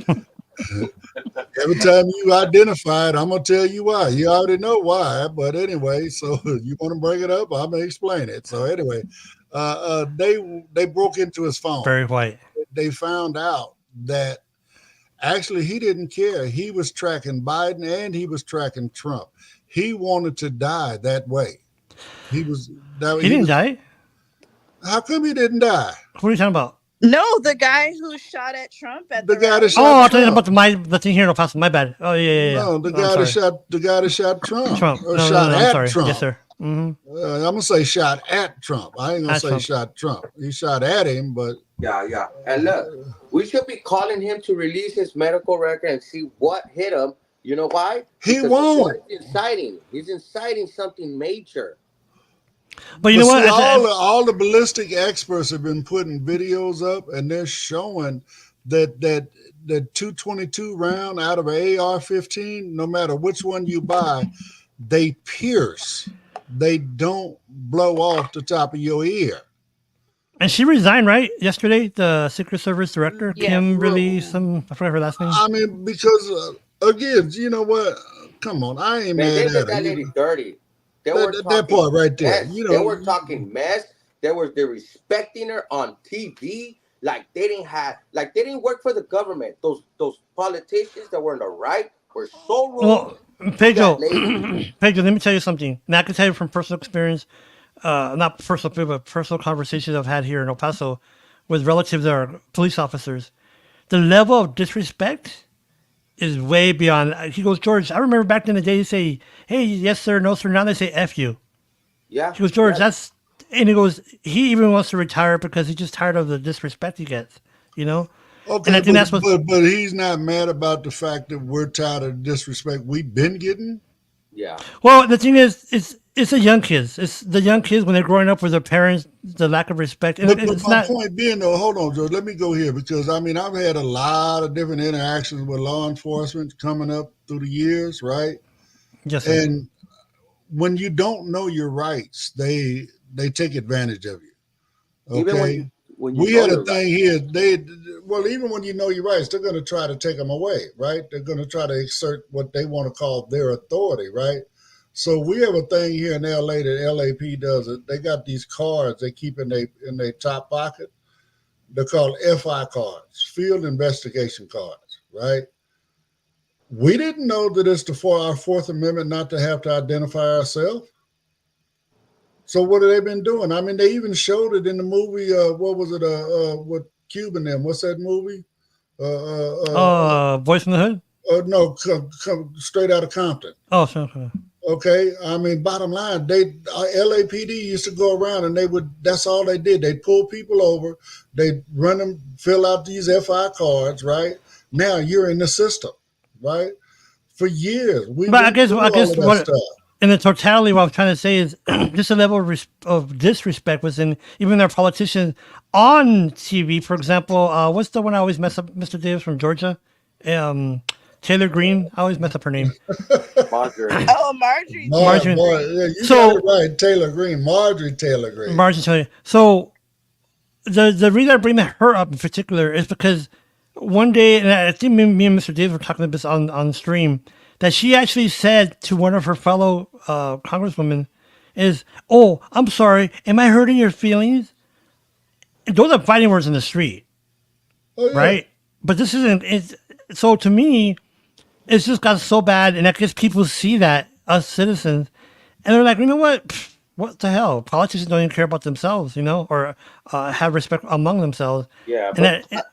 every time you identify it, I'm gonna tell you why. You already know why, but anyway, so you want to bring it up, I'm gonna explain it. So anyway, they broke into his phone. Very white. They found out that actually he didn't care. He was tracking Biden and he was tracking Trump. He wanted to die that way. He didn't die? How come he didn't die? What are you talking about? No, the guy who shot at Trump at The the guy rally. that shot Oh, I'm talking Trump. about the thing here in El Paso. My bad. Oh, yeah. No, the guy that shot Trump. Trump. Or No, shot I'm at sorry. Trump. Yes, sir. Mm-hmm. I'm gonna say shot at Trump. I ain't gonna At say Trump. shot Trump. He shot at him, but Yeah. And look, we should be calling him to release his medical record and see what hit him. You know why? He Because won't. what he's inciting. He's inciting something major. But you But know what? see, all the ballistic experts have been putting videos up, and they're showing that the 222 round out of an AR-15, no matter which one you buy, they pierce. They don't blow off the top of your ear. And she resigned, right? Yesterday, the Secret Service director, Yes. Kimberly, I forgot her last name. I mean, because again, you know what? Come on, I ain't Man, mad they at did her. that You lady know, dirty. They were that talking part right there. mess. You They know, were talking mess. They're respecting her on TV like they didn't work for the government. Those politicians that were on the right were so rude Well, to that Pedro, lady. Pedro, let me tell you something. Now, I can tell you from personal experience, not personal, but personal conversations I've had here in El Paso with relatives that are police officers. The level of disrespect is way beyond. He goes, George, I remember back in the day, you say, hey, yes, sir, no, sir. Now they say F you. Yeah. He goes, George, yeah. and he goes, he even wants to retire because he's just tired of the disrespect he gets, you know? okay, And I think that's what. but he's not mad about the fact that we're tired of the disrespect we've been getting. Yeah. Well, the thing is, it's the young kids. It's the young kids when they're growing up with their parents, the lack of respect. And But it's my not. point being, though, hold on, George. Let me go here because I mean I've had a lot of different interactions with law enforcement coming up through the years, right? Yes, sir. And when you don't know your rights, they take advantage of you. Even Okay, when you we know had a you're thing here. Even when you know your rights, they're going to try to take them away, right? They're going to try to exert what they want to call their authority, right? So we have a thing here in LA that LAP does it. They got these cards they keep in their top pocket. They're called FI cards, field investigation cards, right? We didn't know that it's for our Fourth Amendment not to have to identify ourselves. So what have they been doing? I mean, they even showed it in the movie. What was it? With Cuban them? What's that movie? Voice from the Hood? No, come straight out of Compton. Oh, sure. Okay, I mean, bottom line, LAPD used to go around and that's all they did. They'd pull people over, they'd run them, fill out these FI cards, right? Now you're in the system, right? For years. But I guess all of that what stuff. in the totality, what I'm trying to say is just a level of disrespect was in even their politicians on TV. For example, what's the one I always mess up, Mr. Davis from Georgia? Taylor Green. I always mess up her name. Marjorie. Oh, Marjorie. Marjorie. Yeah, you got it right. Taylor Green. Marjorie Taylor Green. Marjorie Taylor. So the reason I bring her up in particular is because one day, and I think me and Mr. Davis were talking about this on stream, that she actually said to one of her fellow congresswomen is, oh, I'm sorry, am I hurting your feelings? And those are fighting words in the street, Oh, yeah. right? But this isn't, so to me, it's just got so bad, and I guess people see that, us citizens, and they're like, you know what? Pfft, what the hell? Politicians don't even care about themselves, or have respect among themselves. Yeah, And but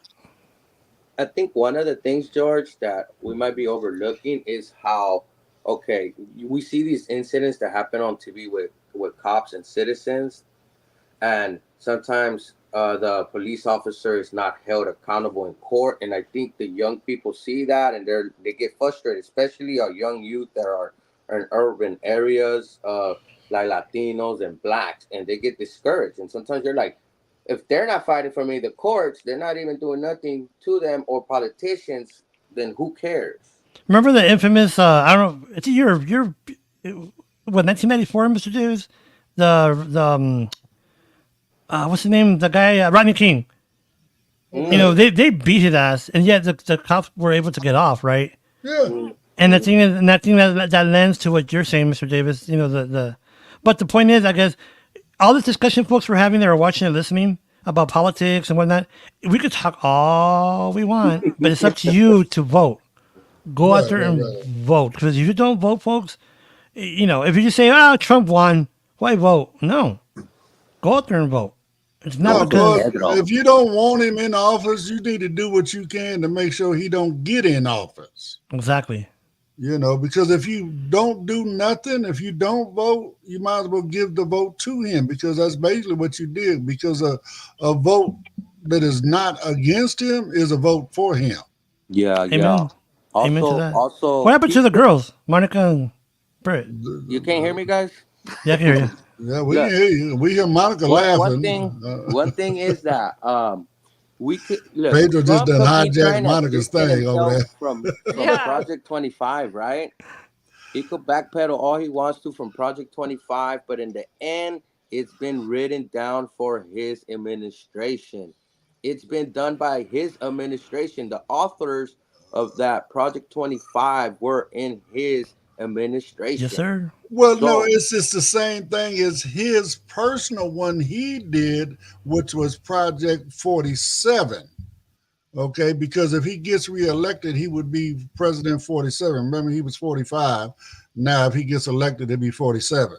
I think one of the things, George, that we might be overlooking is how, okay, we see these incidents that happen on TV with cops and citizens, and sometimes the police officer is not held accountable in court. And I think the young people see that and they get frustrated, especially our young youth that are in urban areas, like Latinos and Blacks, and they get discouraged. And sometimes you're like, if they're not fighting for me, the courts, they're not even doing nothing to them, or politicians, then who cares? remember the infamous, I don't know, it's a year, what, 1994, Mr. Davis? What's the name? The guy, Rodney King. They beat his ass, and yet the cops were able to get off, right? Yeah. And the thing is, and that thing that lends to what you're saying, Mr. Davis. But the point is, I guess, all this discussion folks were having that are watching and listening about politics and whatnot, we could talk all we want, but it's up to you to vote. Go out there and vote, because if you don't vote, folks, if you just say, "Oh, Trump won," why vote? No, go out there and vote. It's not because if you don't want him in office, you need to do what you can to make sure he don't get in office. Exactly. Because if you don't do nothing, if you don't vote, you might as well give the vote to him, because that's basically what you did. Because a vote that is not against him is a vote for him. Yeah, Amen. yeah. Amen to that. Also, what happened to the girls, Monica and Britt? You can't hear me, guys? Yeah, I can hear you. Yeah, we Look, can hear you. We hear Monica one laughing. thing is that we could look. Pedro just Trump done could be hijacked trying to Monica's distance thing over himself there. from Yeah. Project 25, right? He could backpedal all he wants to from Project 25, but in the end, it's been written down for his administration. It's been done by his administration. The authors of that Project 25 were in his administration. Yes, sir. Well, no, So it's just the same thing as his personal one he did, which was Project 47. Okay, because if he gets reelected, he would be president 47. Remember, he was 45. Now, if he gets elected, he'll be 47.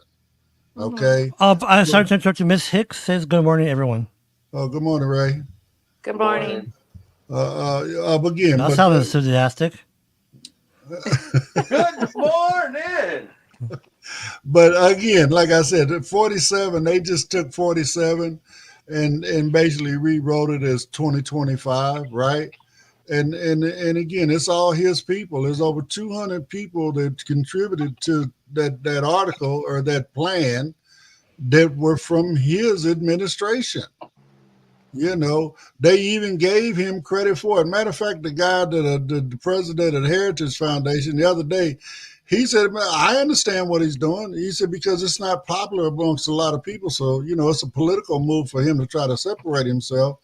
Okay. Sorry to interrupt you. Miss Hicks says good morning, everyone. Oh, good morning, Ray. Good morning. Again, That but sounds enthusiastic. good morning. But again, like I said, 47, they just took 47 and basically rewrote it as 2025, right? And again, it's all his people. There's over 200 people that contributed to that article or that plan that were from his administration. You know, they even gave him credit for it. Matter of fact, the guy that the president of the Heritage Foundation the other day, he said, "Man, I understand what he's doing." He said, because it's not popular amongst a lot of people. So, you know, it's a political move for him to try to separate himself,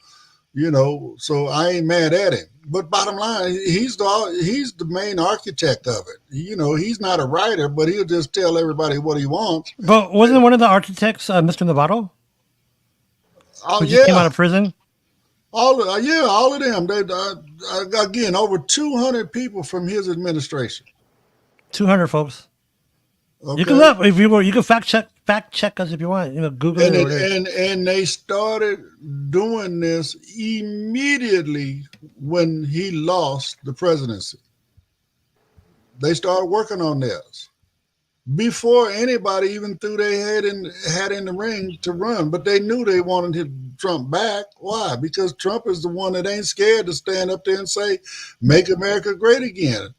you know, so I ain't mad at him. But bottom line, he's the main architect of it. You know, he's not a writer, but he'll just tell everybody what he wants. But wasn't one of the architects Mr. Novato? Oh, Who just came out yeah. of prison? All of them. They again, over 200 people from his administration. 200 folks. Okay. You can look if you were. You can fact check us if you want. You know, Google And it. Or whatever. and they started doing this immediately when he lost the presidency. They started working on this before anybody even threw their head in the ring to run. But they knew they wanted Trump back. Why? Because Trump is the one that ain't scared to stand up there and say, "Make America great again."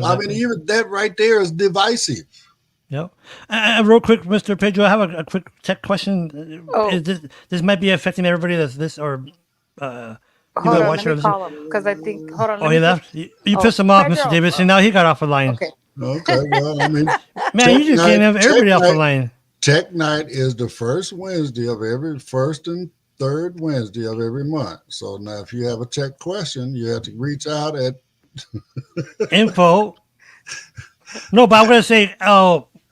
I mean, even that right there is divisive. Yep. Real quick, Mr. Pedro, I have a quick tech question. Oh. This might be affecting everybody that's this or Hold people on, that watch let it. me call him because I think. Hold on. Oh, he left. You pissed him off, Mr. Pedro. Davis, and now he got off the line. Okay. Okay, well, I mean, Man, you just can't have everybody off the Night- line. Tech Night is the first Wednesday of every first and third Wednesday of every month. So now, if you have a tech question, you have to reach out at. Info. No, but I'm gonna say,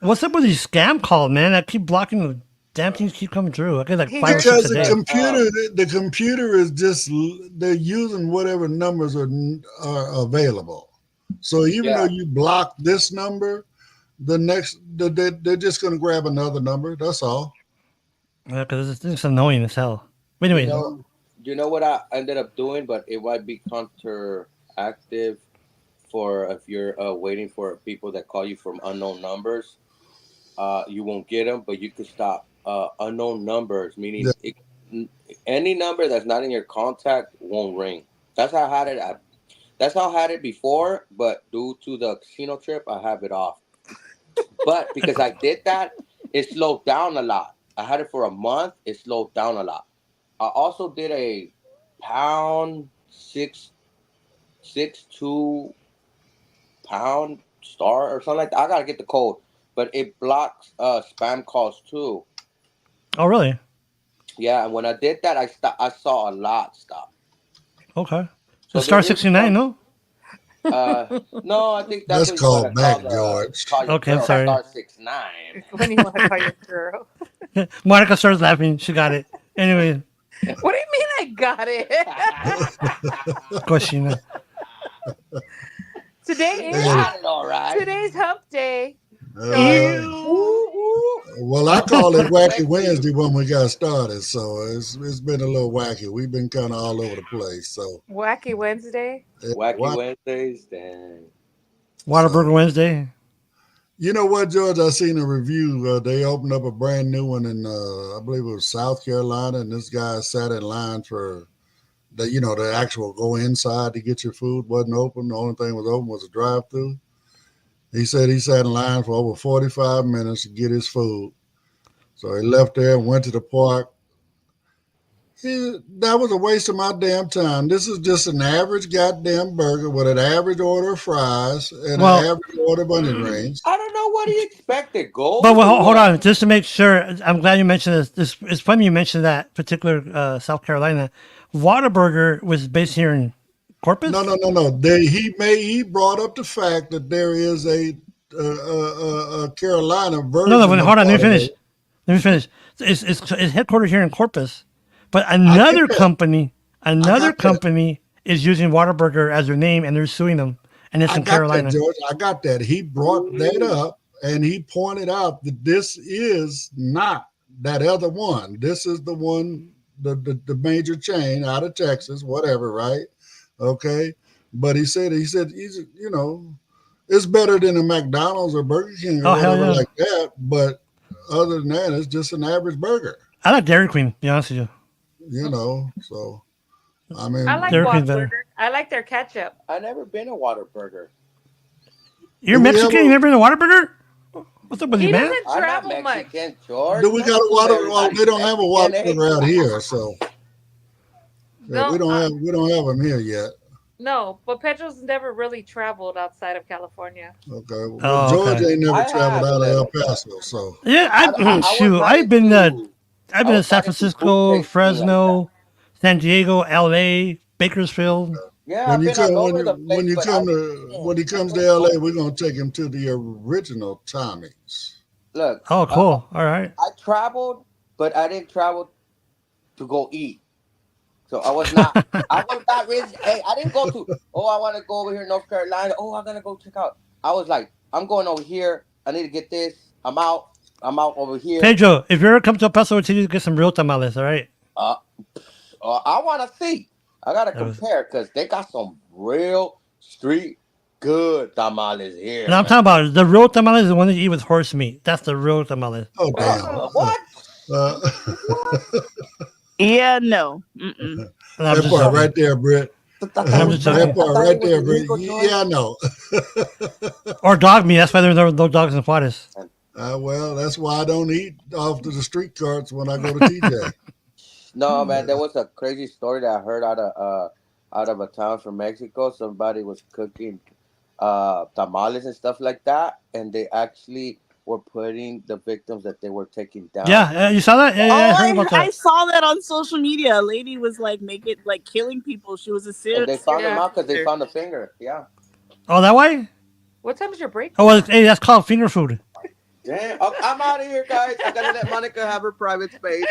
what's up with these scam calls, man? I keep blocking the damn things keep coming through. I get like 5 or 6 Because a day. the computer is just they're using whatever numbers are available. So even though you block this number, the next they're just going to grab another number. That's all. Yeah, because it's annoying as hell. But anyway, You know what I ended up doing, but it might be counteractive for if you're waiting for people that call you from unknown numbers. You won't get them, but you could stop unknown numbers, meaning any number that's not in your contact won't ring. That's how I had it. That's how I had it before, but due to the casino trip, I have it off. But because I did that, it slowed down a lot. I had it for a month. It slowed down a lot. I also did a pound 662 pound star or something like that. I gotta get the code, but it blocks spam calls too. oh really? Yeah, and when I did that, I saw a lot stop. Okay. So So star there is 69, no? no, I think that's That's what you called want to back, call George. call your Okay, I'm girl, sorry. star 69. When you want to call your girl. Monica starts laughing. She got it. Anyway, What do you mean I got it? of course she knows. Today You is got it all right. today's hump day. Well, I call it Wacky Wednesday when we got started, so it's been a little wacky. We've been kind of all over the place. So Wacky Wednesday. Wacky Wednesdays, then. Whataburger Wednesday. You know what, George? I seen a review. They opened up a brand new one in, I believe it was South Carolina, and this guy sat in line for the actual go inside to get your food. Wasn't open. The only thing was open was a drive-through. He said he sat in line for over 45 minutes to get his food. So he left there and went to the park. That was a waste of my damn time. This is just an average goddamn burger with an average order of fries and Well, an average order of onion rings. I don't know what he expected. Gold? but or hold what? on, just to make sure. I'm glad you mentioned this. It's funny you mentioned that particular South Carolina. Whataburger was based here in Corpus. No. He brought up the fact that there is a Carolina version. No, but hold on. Let me finish. Whataburger. Let me finish. It's headquartered here in Corpus, but another company is using Whataburger as their name, and they're suing them, and it's I in got Carolina. that, George. I got that. He brought that up, and he pointed out that this is not that other one. This is the one, the major chain out of Texas, whatever, right? Okay, but he said he's it's better than a McDonald's or Burger King or Oh, hell whatever yeah. like that. But other than that, it's just an average burger. I like Dairy Queen. To be honest with you. So I mean, I like Dairy Queen's better. Whataburger. I like their ketchup. I've never been a Whataburger. You're Do we have Mexican. a- You never been to Whataburger? What's up with He you, man? doesn't I'm not travel much. Mexican, George. do we got a water? Well, they don't have a Mexican, Whataburger out here, so No, we don't have them here yet. No, but Pedro's never really traveled outside of California. Okay. Well, Oh, George okay. ain't never I traveled have out of a El little. Paso, so Yeah, was I've been planning I've I been to was San planning to book Francisco, tasting like Fresno, San Diego, LA, Bakersfield. Yeah, when I've you been all come over the place, but when he comes to LA, we're gonna take him to the original Tommy's. Look, Oh, cool. All right. I traveled, but I didn't travel to go eat. So I was not really. Hey, I didn't go to. Oh, I want to go over here in North Carolina. Oh, I'm gonna go check out. I was like, I'm going over here. I need to get this. I'm out over here. Pedro, if you ever come to El Paso, we'll tell you to get some real tamales, all right? I want to see. I gotta That was- compare because they got some real street good tamales here. And I'm man. talking about the real tamales is the one that you eat with horse meat. That's the real tamales. Oh damn! What? Yeah, no. Mm-mm. And I'm That just part joking. right there, Britt. I'm just That joking. part right there, Britt. Yeah, I know. Or dog meat. That's why there are no dogs in Juarez. Well, that's why I don't eat off to the street carts when I go to TJ. No, man, there was a crazy story that I heard out of a town from Mexico. Somebody was cooking tamales and stuff like that, and they actually were putting the victims that they were taking down. Yeah, you saw that? Yeah, I heard about I that. saw that on social media. A lady was like killing people. She was a And serial. they found them Yeah. out because they found the finger. Yeah. Oh, that way? What time is your break? Oh, well, hey, that's called finger food. Damn. Oh, I'm out of here, guys. I gotta let Monica have her private space.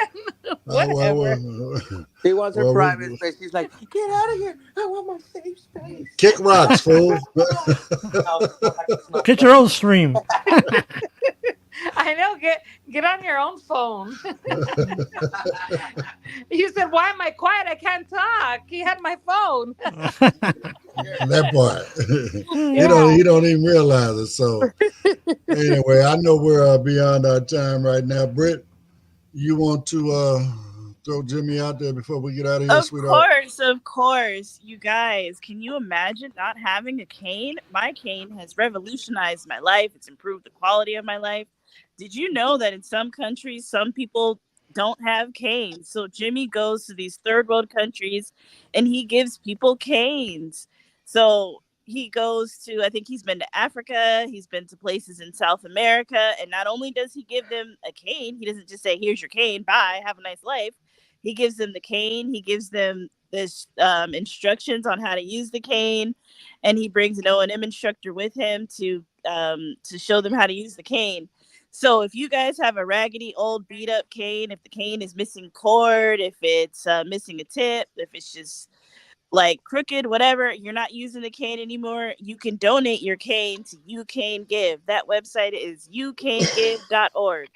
Whatever. She wants her Well, private space. She's like, get out of here. I want my safe space. Kick rocks, fool. Get your own stream. I know. Get on your own phone. You said, "Why am I quiet? I can't talk." He had my phone. That part. He don't even realize it. So anyway, I know we're beyond our time right now. Britt, you want to throw Jimmy out there before we get out of here, sweetheart? Of course. You guys, can you imagine not having a cane? My cane has revolutionized my life. It's improved the quality of my life. Did you know that in some countries, some people don't have canes? So Jimmy goes to these third world countries and he gives people canes. So he goes to, I think he's been to Africa, he's been to places in South America, and not only does he give them a cane, he doesn't just say, here's your cane, bye, have a nice life. He gives them the cane, he gives them this instructions on how to use the cane, and he brings an O&M instructor with him to show them how to use the cane. So if you guys have a raggedy old beat up cane, if the cane is missing cord, if it's missing a tip, if it's just like crooked, whatever, you're not using the cane anymore, you can donate your cane to UCane Give. That website is ucanegive.org.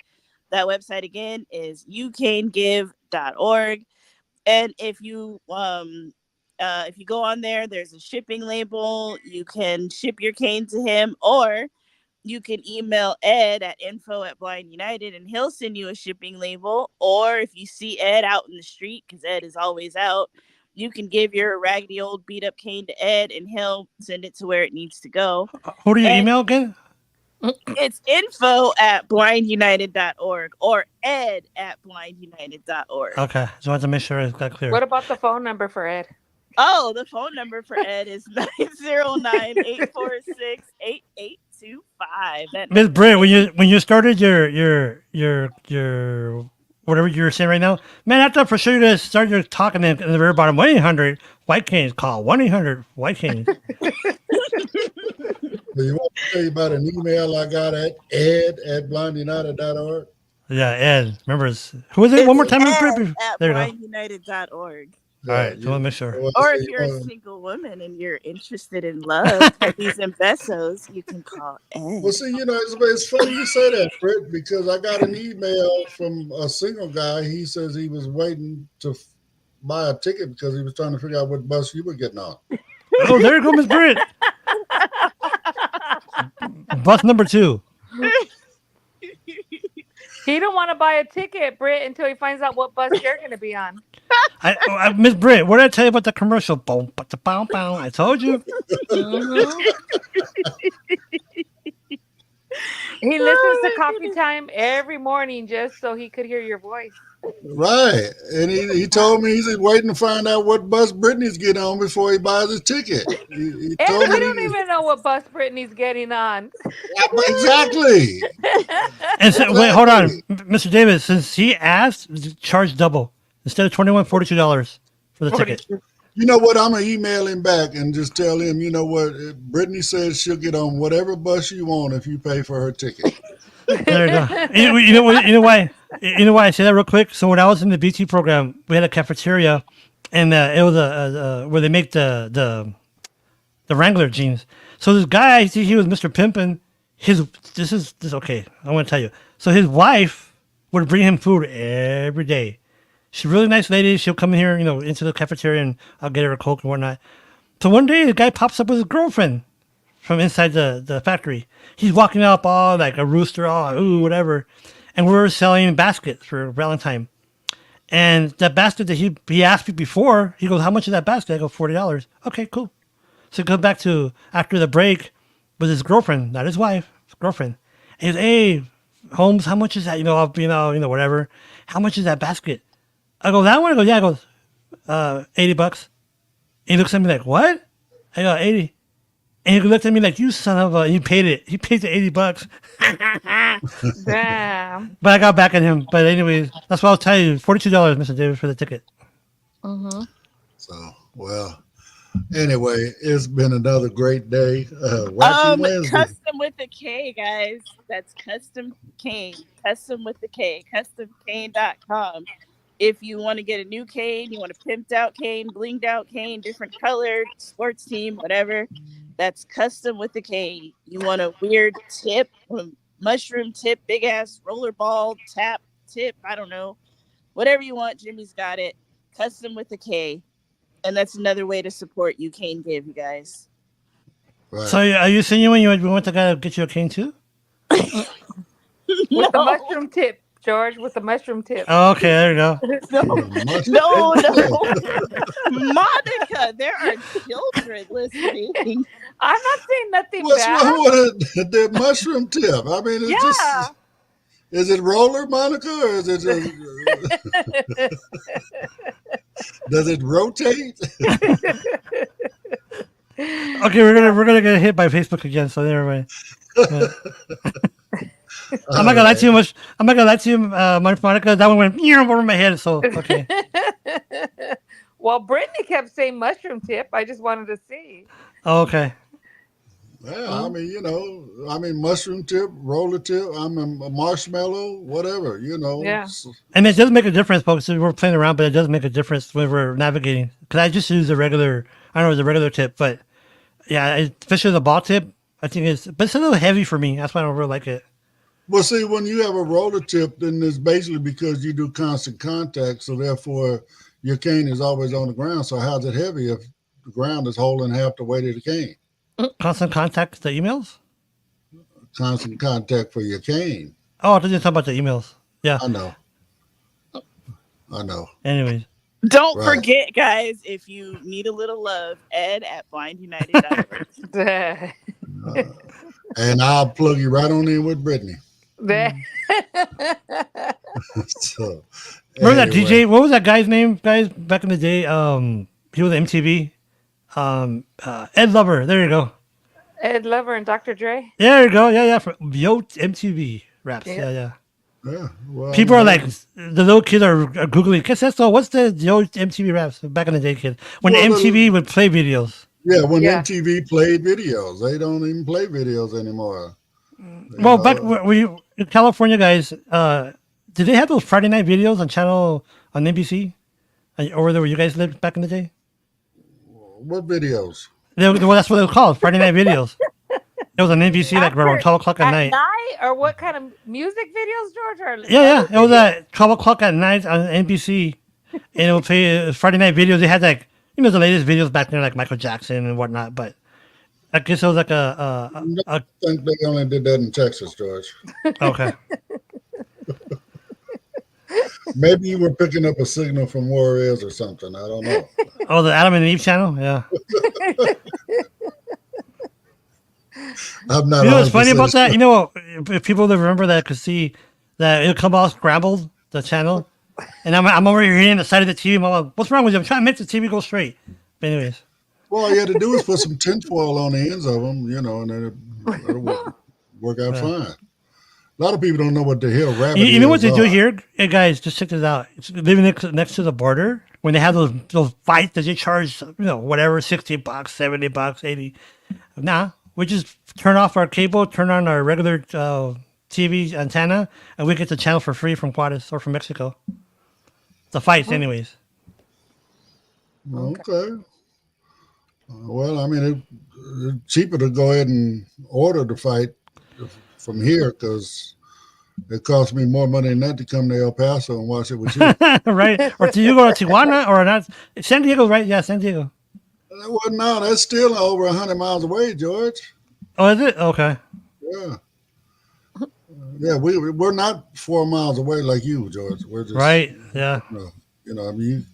That website again is ucanegive.org. And if you go on there, there's a shipping label. You can ship your cane to him, or you can email Ed at info@Blind United and he'll send you a shipping label. Or if you see Ed out in the street, because Ed is always out, you can give your raggedy old beat up cane to Ed and he'll send it to where it needs to go. Who do you And- email again? It's info@blindunited.org or ed@blindunited.org. Okay, just wanted to make sure it got clear. What about the phone number for Ed? Oh, the phone number for Ed is 909-846-8825. Miss Britt, when you started your whatever you're saying right now, man, I thought for sure you start your talking in the very bottom 1-800 White Canes. Call 1-800 White Canes. Do you want to tell you about an email I got at ed@blindunited.org? Yeah, Ed. Remember, who was it? One more time. Ed There you go. @blindunited.org. All right, so I want to make sure. Or if you're a single woman and you're interested in love, pennies and pesos, you can call Ed. Well, see, it's funny you say that, Britt, because I got an email from a single guy. He says he was waiting to buy a ticket because he was trying to figure out what bus you were getting on. Oh, there you go, Miss Britt. Bus number 2. He don't want to buy a ticket, Britt, until he finds out what bus you're going to be on. Miss Britt, what did I tell you about the commercial? Boom, bow, bow. I told you. He listens to Coffee Time every morning just so he could hear your voice. Right. And he told me he's waiting to find out what bus Brittany's getting on before he buys his ticket. He And told we me don't even know what bus Brittany's getting on. exactly. And so, wait, hold on, Mr. Davis. Since he asked, charge double instead of $42 for the ticket. You know what? I'm going to email him back and just tell him, you know what? Brittany says she'll get on whatever bus you want if you pay for her ticket. There you go. You know why? You know why I say that real quick? So when I was in the BT program, we had a cafeteria, and it was where they make the Wrangler jeans. So this guy, he was Mr. Pimpin'. This is okay. I want to tell you. So his wife would bring him food every day. She's a really nice lady. She'll come in here, into the cafeteria, and I'll get her a Coke and whatnot. So one day, the guy pops up with his girlfriend from inside the factory. He's walking up all like a rooster, whatever. And we were selling baskets for Valentine. And that basket that he asked me before, he goes, how much is that basket? I go, $40. Okay, cool. So he goes back to, after the break, with his girlfriend, not his wife, his girlfriend. And he goes, hey, Holmes, how much is that? Whatever. How much is that basket? I go, that one? I go, yeah. I goes, $80. And he looks at me like, what? I go, 80. And he looked at me like, you son of a, he paid it. He paid the $80. Damn. But I got back at him. But anyways, that's what I'll tell you. $42, Mr. Davis, for the ticket. Mm-hmm. So, well, anyway, it's been another great day. Wacky Wednesday. Custom with a K, guys. That's Custom Cane. Custom with the K. CustomCane.com. If you want to get a new cane, you want a pimped out cane, blinged out cane, different color, sports team, whatever, that's Custom with the K. You want a weird tip, mushroom tip, big ass rollerball tap tip, I don't know. Whatever you want, Jimmy's got it. Custom with the K. And that's another way to support you Cane Give, you guys. Right. So are you saying when you went to get you a cane too? With the mushroom tip, George, with the mushroom tip. Oh, okay, there you go. No. Monica, there are children listening. I'm not saying nothing What's bad. wrong with the mushroom tip? I mean, it's just, is it roller, Monica, or is it just, does it rotate? Okay, we're gonna get hit by Facebook again, so never mind. I'm not gonna lie to you much. I'm not gonna lie to you, Monica. That one went over my head. So okay. Well, Brittany kept saying mushroom tip. I just wanted to see. Oh, okay. Yeah, I mean, mushroom tip, roller tip. A marshmallow, whatever. Yeah. And it does make a difference, folks. We're playing around, but it does make a difference when we're navigating. Because I just use the regular tip, but yeah, especially the ball tip. I think but it's a little heavy for me. That's why I don't really like it. Well, see, when you have a roller tip, then it's basically because you do constant contact, so therefore your cane is always on the ground. So how's it heavy if the ground is holding half the weight of the cane? Constant contact, the emails? Constant contact for your cane. Oh, I didn't talk about the emails. Yeah. I know. Anyways. Don't forget, guys, if you need a little love, Ed@blindunited.org. and I'll plug you right on in with Brittany. There- So, Remember that anyway. DJ? What was that guy's name, guys? Back in the day, he was MTV. Ed Lover. There you go. Ed Lover and Dr. Dre. There you go. Yeah. From Yo MTV raps. Yeah. Yeah. Yeah, well, People are you know, like, the little kids are googling. ¿Qué es esto? What's the Yo MTV raps? Back in the day, kid, when Well, MTV would play videos. yeah, when Yeah. MTV played videos, they don't even play videos anymore. You Well, back know, when we in California, guys, did they have those Friday night videos on NBC, or where you guys lived back in the day? what videos? Well, that's what it was called, Friday night videos. It was on NBC like around 12 o'clock at night. Or what kind of music videos, George? Or Yeah. It was at 12 o'clock at night on NBC, and it would play Friday night videos. They had like the latest videos back then, like Michael Jackson and whatnot. But I guess it was like a I think they only did that in Texas, George. okay. Maybe you were picking up a signal from Warriors or something. I don't know. Oh, the Adam and Eve channel. Yeah. I'm not. You know what's funny 100% about that? sure. You know, if people that remember that could see that it'll come all scrambled, the channel. And I'm over here hitting the side of the TV. I'm like, what's wrong with you? I'm trying to make the TV go straight. But anyways. Well, all you had to do is put some tinfoil on the ends of them, and then it'll work out fine. A lot of people don't know what the hell rabbit You know what they ears do are. here? Hey guys, just check this out. It's living next to the border. When they have those fights that they charge, whatever, $60, $70, 80. Nah, we just turn off our cable, turn on our regular TV antenna, and we get the channel for free from Juarez or from Mexico. The fights, anyways. Okay. Well, I mean, it's cheaper to go ahead and order the fight from here because it costs me more money than that to come to El Paso and watch it with you. Right? Or do you go to Tijuana or not? San Diego, right? Yeah, San Diego. Well, no, that's still over 100 miles away, George. Oh, is it? Okay. Yeah. Yeah, we're not 4 miles away like you, George. We're just Right. Yeah. I mean,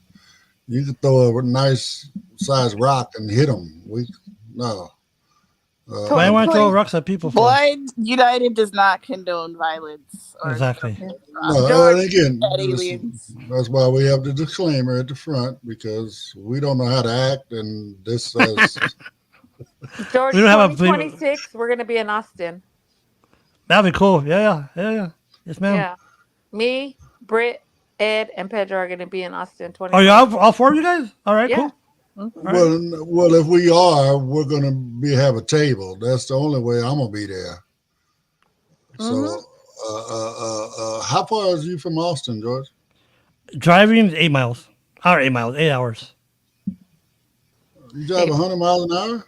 you could throw a nice sized rock and hit them. No. Why want to throw rocks at people for? Blind United does not condone violence. Exactly. No, and again, Bad aliens. that's why we have the disclaimer at the front because we don't know how to act, and this says George, We don't have a 2026, we're going to be in Austin. That'd be cool. Yeah. Yes, ma'am. Yeah. Me, Britt, Ed, and Pedro are going to be in Austin. Oh, you all four of you guys? All right, Yeah. cool. well, if we are, we're gonna have a table. That's the only way I'm gonna be there. So, how far is you from Austin, George? Driving is 8 miles. 8 miles, 8 hours. You drive 100 miles an hour?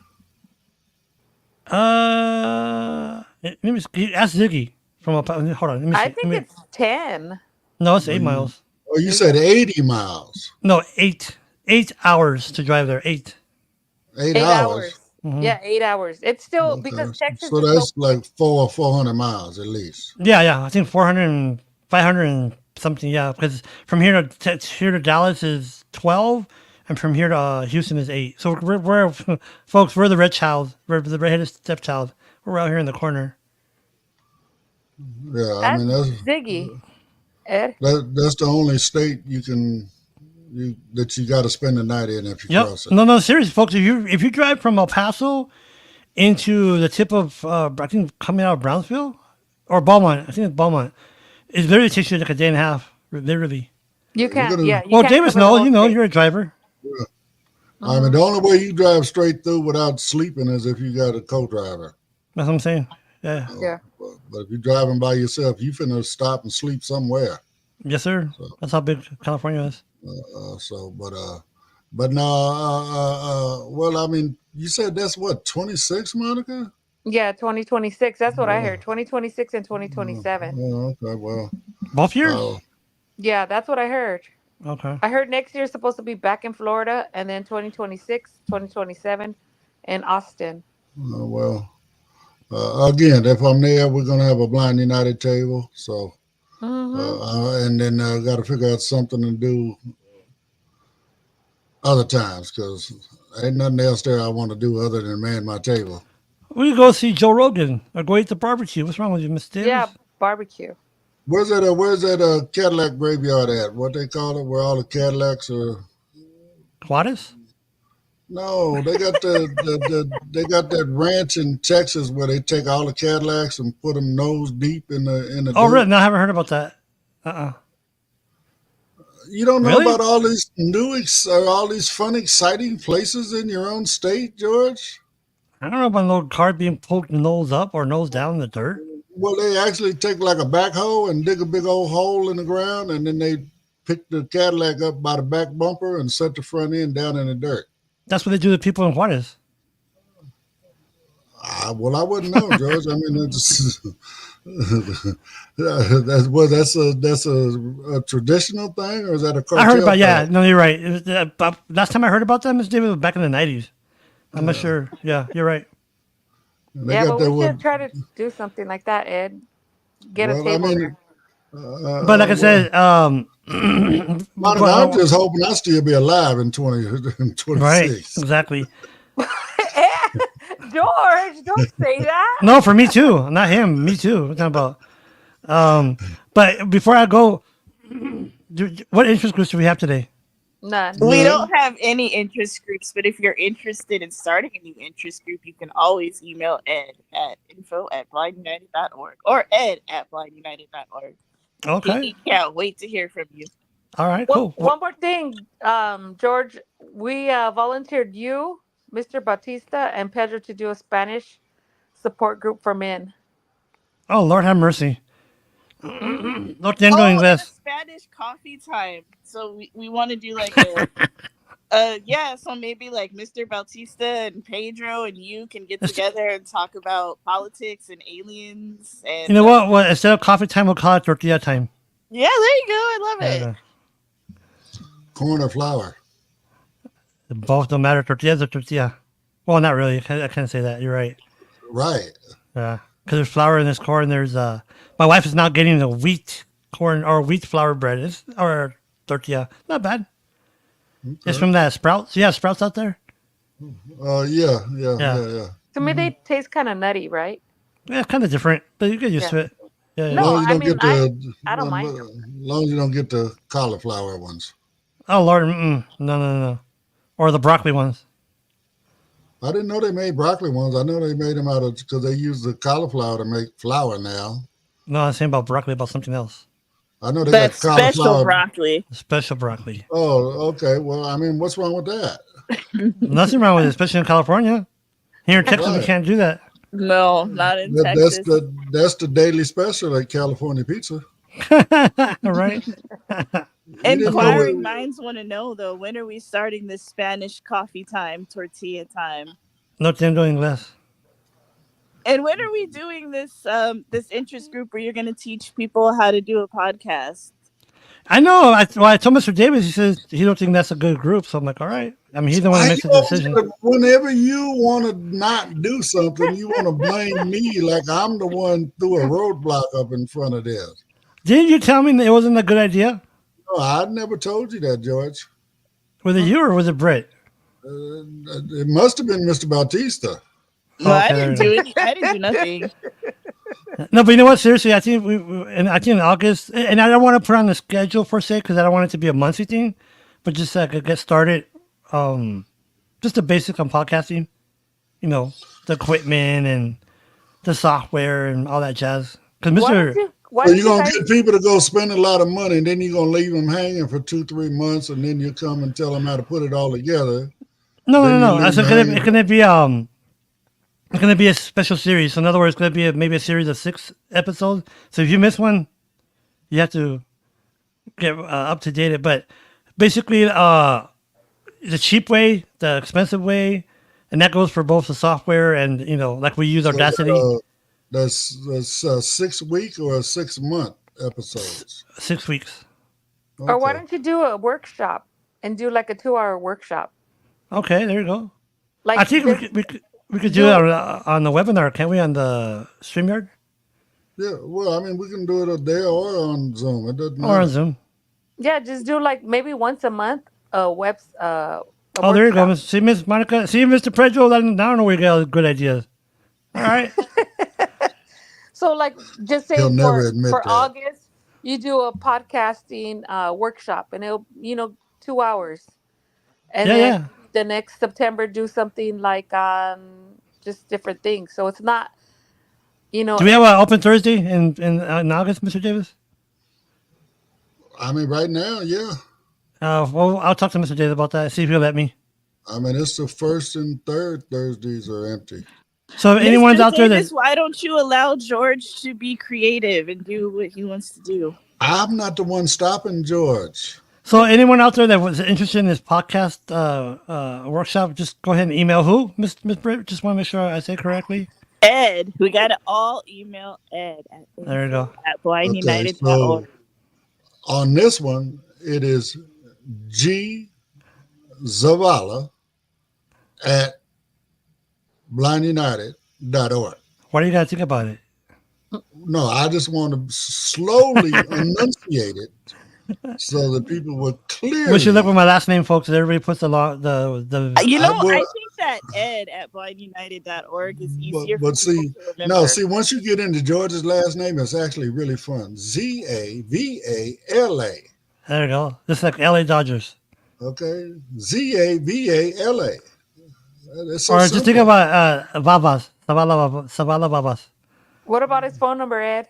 Let me ask Ziggy from hold on. Let me see. I think it's 10. No, it's 8 miles. Oh, you said 80 miles. No, 8 hours to drive there. 8. 8 8 hours. Mhm. Yeah, 8 hours. It's still Okay. because Texas So is that's like 400 miles at least. Yeah. I think 400 and 500 and something. Yeah, because from here to Dallas is 12, and from here to Houston is 8. So we're folks. We're the red child. We're the redheaded stepchild. We're out here in the corner. Yeah, I That's mean that's Ziggy. Ed? that's the only state that you got to spend the night in if you Yep. cross it. No, seriously, folks. If you drive from El Paso into the tip of I think coming out of Brownsville or Beaumont, I think it's Beaumont. It literally takes you like a day and a half. Literally. You can't, gonna- yeah. You Well, can't Davis, cover the no, whole you know, state. you're a driver. I mean, the only way you drive straight through without sleeping is if you got a co-driver. That's what I'm saying. Yeah. Yeah. But if you're driving by yourself, you finna stop and sleep somewhere. Yes, sir. That's how big California is. But no, well, I mean, you said that's what 26, Monica? Yeah, 2026. That's what I heard. 2026 and 2027. Oh, okay, well, Both years? Yeah, that's what I heard. Okay. I heard next year is supposed to be back in Florida, and then 2026, 2027 in Austin. well, again, if I'm there, we're gonna have a Blind United table. So, and then got to figure out something to do other times because ain't nothing else there I want to do other than man my table. We could go see Joe Rogan or go eat the barbecue. What's wrong with you, Miss Davis? Yeah, barbecue. Where's that Cadillac graveyard at? What they call it? Where all the Cadillacs are? Juarez? No, they got they got that ranch in Texas where they take all the Cadillacs and put them nose deep in the. Oh, dirt. really? No, I haven't heard about that. You don't know Really? about all these all these fun, exciting places in your own state, George? I don't know about no car being pulled nose up or nose down in the dirt. Well, they actually take like a backhoe and dig a big old hole in the ground, and then they pick the Cadillac up by the back bumper and set the front end down in the dirt. That's what they do to people in Juarez. Well, I wouldn't know, George. I mean, it's, that's a traditional thing, or is that a cartel? I heard about thing? no, you're right. It was, last time I heard about them, Miss David, was back in the 90s. I'm not sure. Yeah, you're right. They Yeah, got but that we one- should try to do something like that, Ed. Get a Well, I table. mean, there. But like I said, Monica, I'm just hoping I still be alive in 2026. right, exactly. George, don't say that. No, for me too. Not him. Me too. What talking about? But before I go, what interest groups do we have today? None. We Yeah. don't have any interest groups, but if you're interested in starting a new interest group, you can always email Ed at info@blindunited.org or ed@blindunited.org. Okay. He can't wait to hear from you. All right. One, Cool. one more thing, George. We volunteered you, Mr. Bautista, and Pedro to do a Spanish support group for men. Oh, Lord have mercy. No tengo Oh, and a inglés. Spanish coffee time. So we want to do like a so maybe like Mr. Bautista and Pedro and you can get together and talk about politics and aliens and You know what? Well, instead of coffee time, we'll call it tortilla time. yeah, there you go. I love it. Corn or flour. Both don't matter. Tortilla's a tortilla. Well, not really. I can't say that. You're right. Right. Yeah. Because there's flour in this corn. There's my wife is now getting the wheat corn or wheat flour bread or tortilla. Not bad. It's from that Sprouts. Yeah, Sprouts out there. Yeah. To me, they taste kind of nutty, right? Yeah, kind of different, but you get used to it. Yeah. No, Long as you I don't mean, get the, I don't mind As long as you don't get the cauliflower ones. Oh Lord, no. Or the broccoli ones. I didn't know they made broccoli ones. I know they made them out of because they use the cauliflower to make flour now. No, I'm saying about broccoli, about something else. I know they That's got cauliflower. special broccoli. Special broccoli. Oh, okay. Well, I mean, what's wrong with that? Nothing wrong with it, especially in California. Here in Texas, we Right. can't do that. No, not in That's Texas. that's the daily special at California Pizza. All right. didn't know Inquiring it- minds want to know though, when are we starting this Spanish coffee time, tortilla time? No tengo inglés. And when are we doing this this interest group where you're going to teach people how to do a podcast? I know. I told Mr. Davis, he says he don't think that's a good group. So I'm like, all right. I mean, he's the one that makes the decision. Whenever you want to not do something, you want to blame me like I'm the one threw a roadblock up in front of this. Didn't you tell me that it wasn't a good idea? No, I never told you that, George. Was it you or was it Brett? It must have been Mr. Bautista. No, I Okay, didn't there do you any, I didn't do nothing. No, but you know what? Seriously, I think I think in August, and I don't want to put on the schedule per se because I don't want it to be a monthly thing, but just so I could get started. Just the basic on podcasting, you know, the equipment and the software and all that jazz. Because Why So don't you're you gonna guys, get people to go spend a lot of money, and then you're gonna leave them hanging for 2-3 months, and then you come and tell them how to put it all together. no, Then you It's leave gonna them it's gonna be a special series. So in other words, it's gonna be maybe a series of 6 episodes. So if you miss one, you have to get up to date. But basically, the cheap way, the expensive way, and that goes for both the software and like we use Audacity. That's 6-week or 6-month episodes. 6 weeks. or why Okay. don't you do a workshop and do like a 2-hour workshop? Okay, there you go. Like I think this- we could do it on the webinar, can't we? On the StreamYard Yeah, well, I mean, we can do it a day or on Zoom. It doesn't or on matter. Zoom. yeah, just do like maybe once a month a Oh, there you go, workshop. See, Miss Monica. See, Mr. Pedro. I don't know where you get all the good ideas. All right. So, like, just He'll say never admit for that. August, you do a podcasting workshop, and it'll 2 hours, and Yeah, then yeah. the next September do something like on just different things. So it's not Do we have an open Thursday in August, Mr. Davis? I mean, right now, yeah. Well, I'll talk to Mr. Davis about that. See if he'll let me. I mean, it's the first and third Thursdays are empty. So if anyone's Mr. out there Davis, that why don't you allow George to be creative and do what he wants to do? I'm not the one stopping George. so anyone out there that was interested in this podcast workshop, just go ahead and email who, Miss Britt. Just want to make sure I say it correctly. Ed, we got to all email Ed at There you go. blindunited.org. So on this one, it is G Zavala at blindunited.org. What do you guys think about it? No, I just want to slowly enunciate it so that people will clearly. We should look with my last name, folks. Everybody puts the You know, will- I think that Ed at blindunited.org is easier But for people see, to remember. no, see, once you get into George's last name, it's actually really fun. Zavala. There you go. Just like LA Dodgers. Okay, Zavala. It's so Or just think simple. about Babas. Savala Babas. What about his phone number, Ed?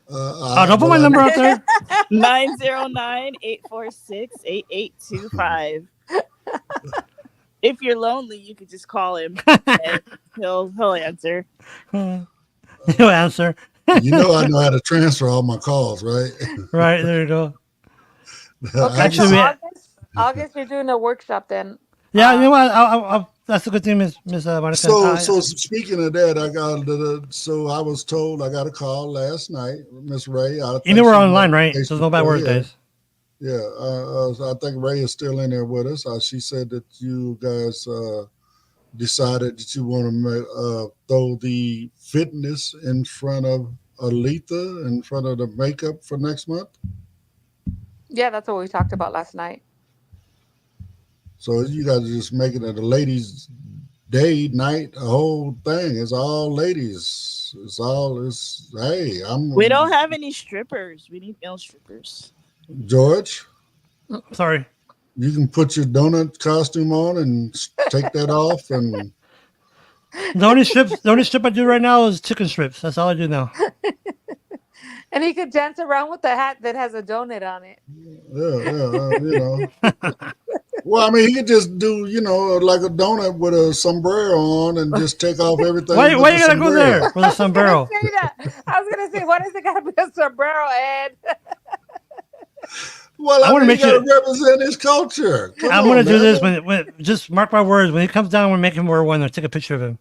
Don't put my number out there. 909-846-8825. If you're lonely, you could just call him. And he'll answer. He'll answer. You know I know how to transfer all my calls, right? Right, there you go. Okay, Actually, so August, you're doing a workshop then. Yeah, you know what? That's a good thing, Miss Monica. So speaking of that, I was told I got a call last night, Miss Ray. You know we're online, right? So there's no bad words, guys. Yeah, I think Ray is still in there with us. She said that you guys decided that you want to throw the fitness in front of Aletha, in front of the makeup for next month. Yeah, that's what we talked about last night. So you guys are just making it a ladies' day, night, a whole thing. It's all ladies. Hey, We don't have any strippers. We need male strippers. George. Sorry. You can put your donut costume on and take that off. And The only strip I do right now is chicken strips. That's all I do now. And he could dance around with the hat that has a donut on it. Well, I mean, he could just do, like a donut with a sombrero on and just take off everything. Why you gotta go there with a sombrero? I was gonna say, why does it gotta be a sombrero, Ed? Well, I want to make sure sure represent his culture. I'm gonna do this when just mark my words. When he comes down, we're making him wear one. Or take a picture of him.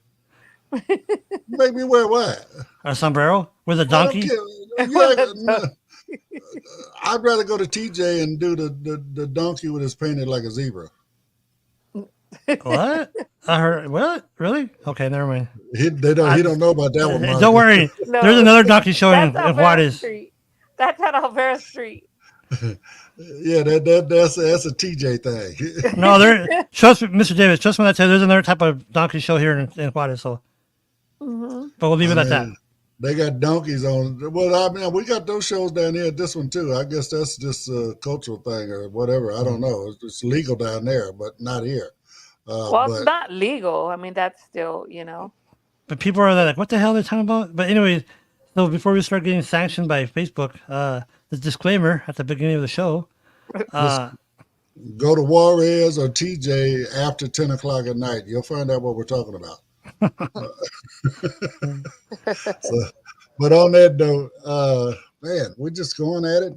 Make me wear what? A sombrero with a donkey. I'd rather go to TJ and do the donkey with his painted like a zebra. What? I heard. What? Really? Okay, never mind. He don't know about that one. Mark. Don't worry. No, There's another donkey show in Alvera Juarez. Street. That's at Alvera Street. Yeah, that's a TJ thing. No, trust me, Mr. Davis. Trust me when I tell you, there's another type of donkey show here in Juarez. So, but we'll leave it at that. They got donkeys on. Well, I mean, we got those shows down here. This one too. I guess that's just a cultural thing or whatever. I don't know. It's legal down there, but not here. It's not legal. I mean, that's still, But people are like, "What the hell are they talking about?" But anyway, so before we start getting sanctioned by Facebook, the disclaimer at the beginning of the show. Go to Juarez or TJ after 10 o'clock at night. You'll find out what we're talking about. But on that note, man, we're just going at it.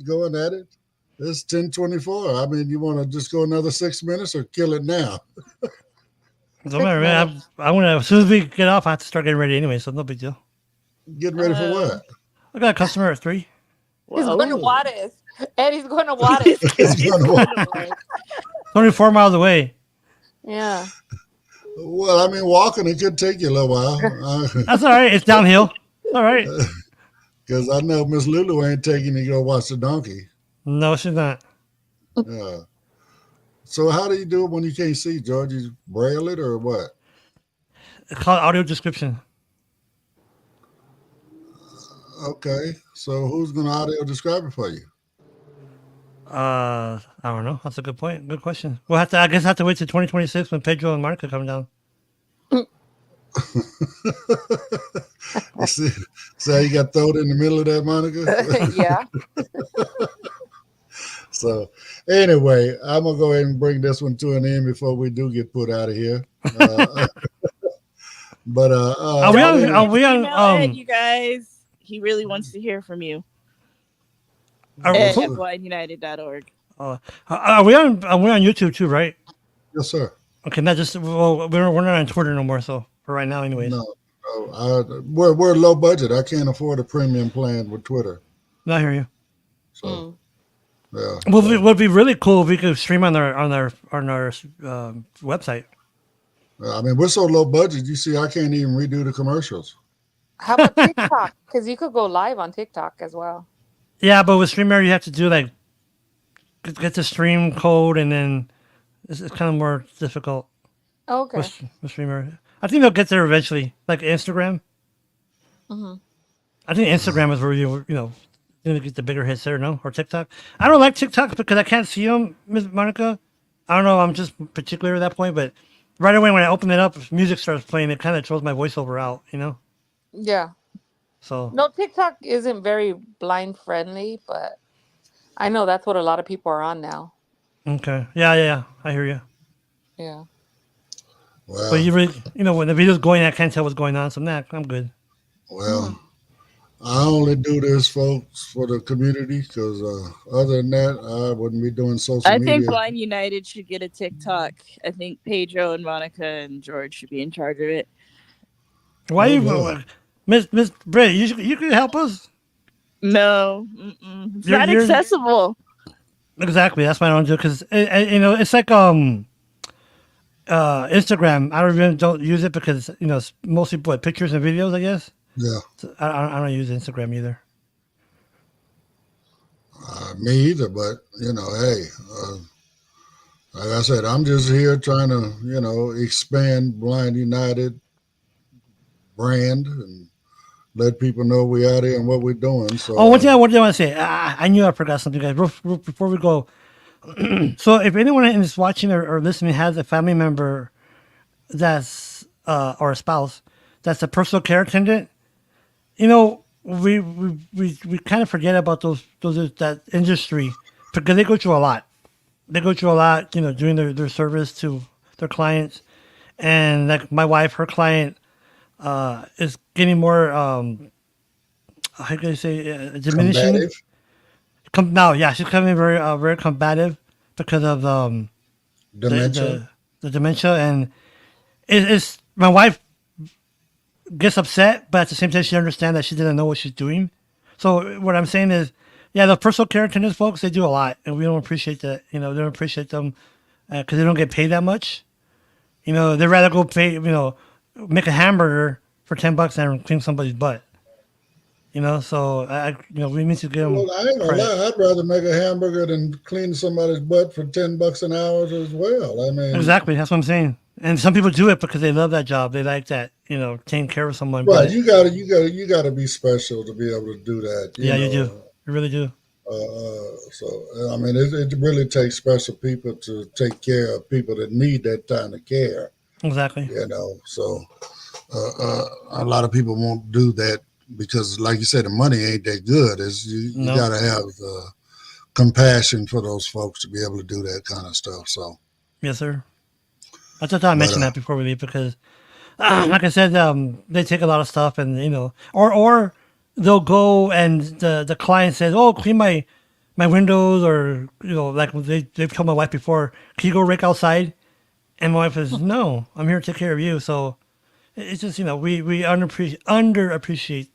It's 10:24. I mean, you want to just go another 6 minutes or kill it now? Don't matter, man. I want to. As soon as we get off, I have to start getting ready anyway, so no big deal. Getting ready for what? I got a customer at 3. He's going to Juarez. Eddie's going to Juarez. He's going to Juarez. 24 miles away. Yeah. Well, I mean, walking, it could take you a little while. That's all right. It's downhill. All right. Because I know Miss Lulu ain't taking you to go watch the donkey. No, she's not. Yeah. So how do you do it when you can't see, George? You braille it or what? It's called audio description. Okay, so who's going to audio describe it for you? I don't know. That's a good point. Good question. We'll have to. I guess have to wait till 2026 when Pedro and Monica come down. You see how you got thrown in the middle of that, Monica? Yeah. So anyway, I'm gonna go ahead and bring this one to an end before we do get put out of here. But Are we on? Are we Email on? Ed, you guys. He really wants to hear from you. Are, Ed who- at blindunited.org. are we on? Are we on YouTube too? Right? yes, sir. Okay, not just. Well, we're not on Twitter no more. So for right now, anyways. No, we're low budget. I can't afford a premium plan with Twitter. No, I hear you. So yeah. Would be really cool if we could stream on our website. I mean, we're so low budget. You see, I can't even redo the commercials. How about TikTok? Because you could go live on TikTok as well. Yeah, but with StreamYard, you have to do like get the stream code, and then it's kind of more difficult Okay. with StreamYard. I think they'll get there eventually, like Instagram. Mm-hmm. I think Instagram is where you gonna get the bigger hits there, no? Or TikTok. I don't like TikTok because I can't see them, Ms. Monica. I don't know. I'm just particular at that point, but right away when I open it up, if music starts playing, it kind of throws my voiceover out, Yeah. So No, TikTok isn't very blind friendly, but I know that's what a lot of people are on now. okay, yeah, I hear you. Yeah. Well, But you really, when the video's going, I can't tell what's going on. So I'm good. well, I only do this, folks, for the community because other than that, I wouldn't be doing social I media. think Blind United should get a TikTok. I think Pedro and Monica and George should be in charge of it. Why Oh, you, Lord. Miss Britt? You could help us. No, it's not You're- accessible. Exactly. That's why I don't do it because it's like Instagram. I don't use it because it's mostly pictures and videos. I guess. Yeah, So I don't use Instagram either. me either. But hey, like I said, I'm just here trying to expand Blind United brand and let people know we out here and what we're doing. So Oh, one thing I want to say. I knew I forgot something, guys. Before we go, so if anyone is watching or listening has a family member that's or a spouse that's a personal care attendant, we kind of forget about those that industry because they go through a lot. They go through a lot, doing their service to their clients, and like my wife, her client is getting more how can I say diminishing. combative, Now, yeah, she's becoming very combative because of dementia. the dementia, and it's my wife gets upset, but at the same time she understands that she didn't know what she's doing. So what I'm saying is, yeah, the personal care attendants folks, they do a lot, and we don't appreciate that. They don't appreciate them because they don't get paid that much. They'd rather go pay, make a hamburger for $10 and clean somebody's butt. So we need to give them. Well, I ain't gonna credit. lie. I'd rather make a hamburger than clean somebody's butt for $10 an hour as well. I mean, Exactly, that's what I'm saying. And some people do it because they love that job. They like that, taking care of someone. right? But You gotta be special to be able to do that. yeah, you do. You really do. So I mean, it really takes special people to take care of people that need that kind of care. Exactly. So a lot of people won't do that because, like you said, the money ain't that good. You No. got to have compassion for those folks to be able to do that kind of stuff. So Yes, sir. I just thought I mentioned that before we leave because, like I said, they take a lot of stuff, and or they'll go and the client says, "Oh, clean my windows," or like they've told my wife before, "Can you go rake outside?" And my wife says, "No, I'm here to take care of you." So it's just we underappreciate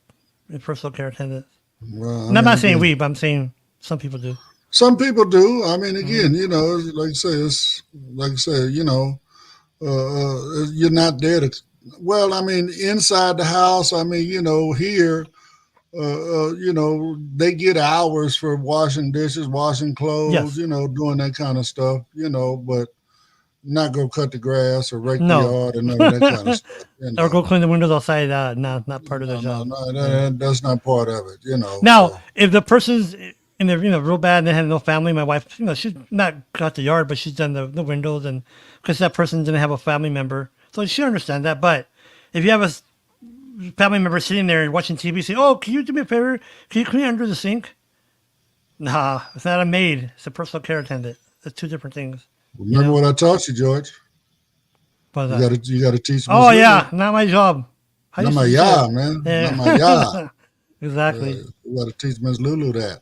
the personal care attendants. well, And I'm not saying again, we, but I'm saying some people do. some people do. I mean, again, like you say, it's like I said, you're not there to. Well, I mean, inside the house. I mean, here. They get hours for washing dishes, washing clothes, Yes. doing that kind of stuff, but not go cut the grass or rake the No. yard or none of that kind of stuff. You Or know. go clean the windows outside. Not part of their No, job. that's not part of it. You know. Now, So, if the person's in the real bad and they have no family, my wife, she's not got the yard, but she's done the windows, and because that person didn't have a family member, so she understands that. But if you have a family member sitting there and watching TV, say, "Oh, can you do me a favor? Can you clean under the sink?" Nah, it's not a maid. It's a personal care attendant. It's two different things. remember what I taught you, George? But You gotta teach. oh Miss yeah, not my job. I Lulu. Not used my to do yard, it. man. Yeah. Not my yard. Exactly. You gotta teach Miss Lulu that.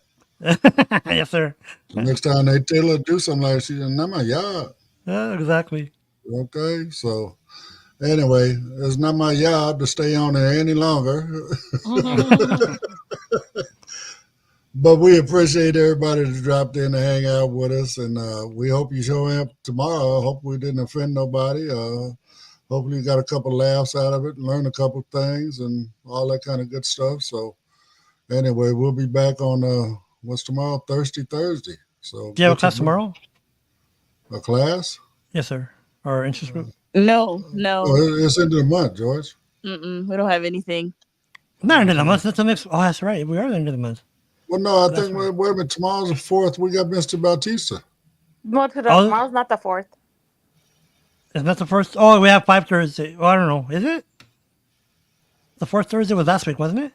Yes, sir. The next time they tell her to do something like that, she said, not my yard. Yeah, exactly. Okay, so anyway, it's not my job to stay on there any longer. But we appreciate everybody that dropped in to hang out with us, and we hope you show up tomorrow. I hope we didn't offend nobody. Hopefully you got a couple laughs out of it, learn a couple things, and all that kind of good stuff. So anyway, we'll be back on what's tomorrow? Thursday. So Do you have a class tomorrow? A class? Yes, sir. Or interest group? No. Oh, it's into the month, George. We don't have anything. Not into the month. That's the next. Oh, that's right. We are into the month. Well, no, I think wait a minute. Tomorrow's the 4th. We got Mr. Bautista. No, tomorrow's not the 4th. Isn't that the first? Oh, we have 5 Thursday. Well, I don't know. Is it? The 4th Thursday was last week, wasn't it?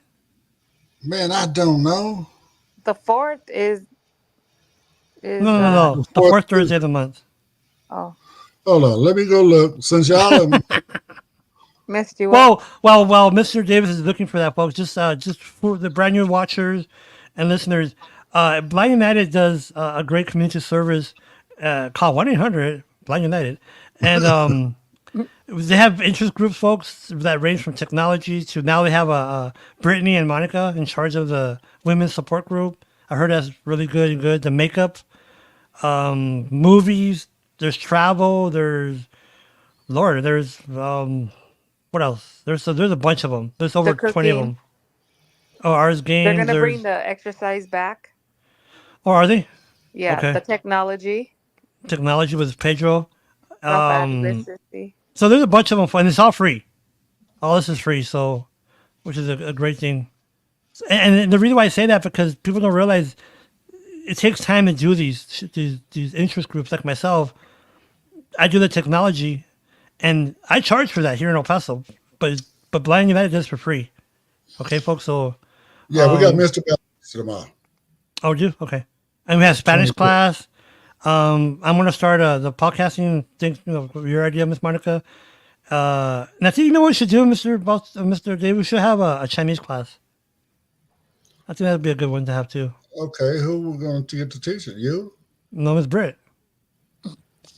Man, I don't know. The 4th is No. The 4th Thursday of the month. Oh, Hold on. Let me go look. Since y'all are, missed you. Well, Mr. Davis is looking for that, folks. Just for the brand new watchers and listeners, Blind United does a great community service called 1-800 Blind United, and they have interest groups, folks, that range from technology to now they have a Brittany and Monica in charge of the women's support group. I heard that's really good. The makeup, movies. There's travel. There's what else? There's a bunch of them. There's over 20 of them. Oh, ours games. They're gonna bring the exercise back. Oh, are they? Yeah, Okay. the technology. Technology with Pedro. Publicity. So there's a bunch of them, and it's all free. All this is free, so which is a great thing. And the reason why I say that because people don't realize it takes time to do these interest groups like myself. I do the technology, and I charge for that here in El Paso, but Blind United does for free. Okay, folks. So yeah, we got Mr. Bautista tomorrow. oh, do okay, and we have Spanish class. I'm gonna start the podcasting thing. Your idea, Miss Monica. And I think you know what we should do, Mr. Dave. We should have a Chinese class. I think that'd be a good one to have too. Okay, who we're going to get to teach it? You? No, Miss Britt.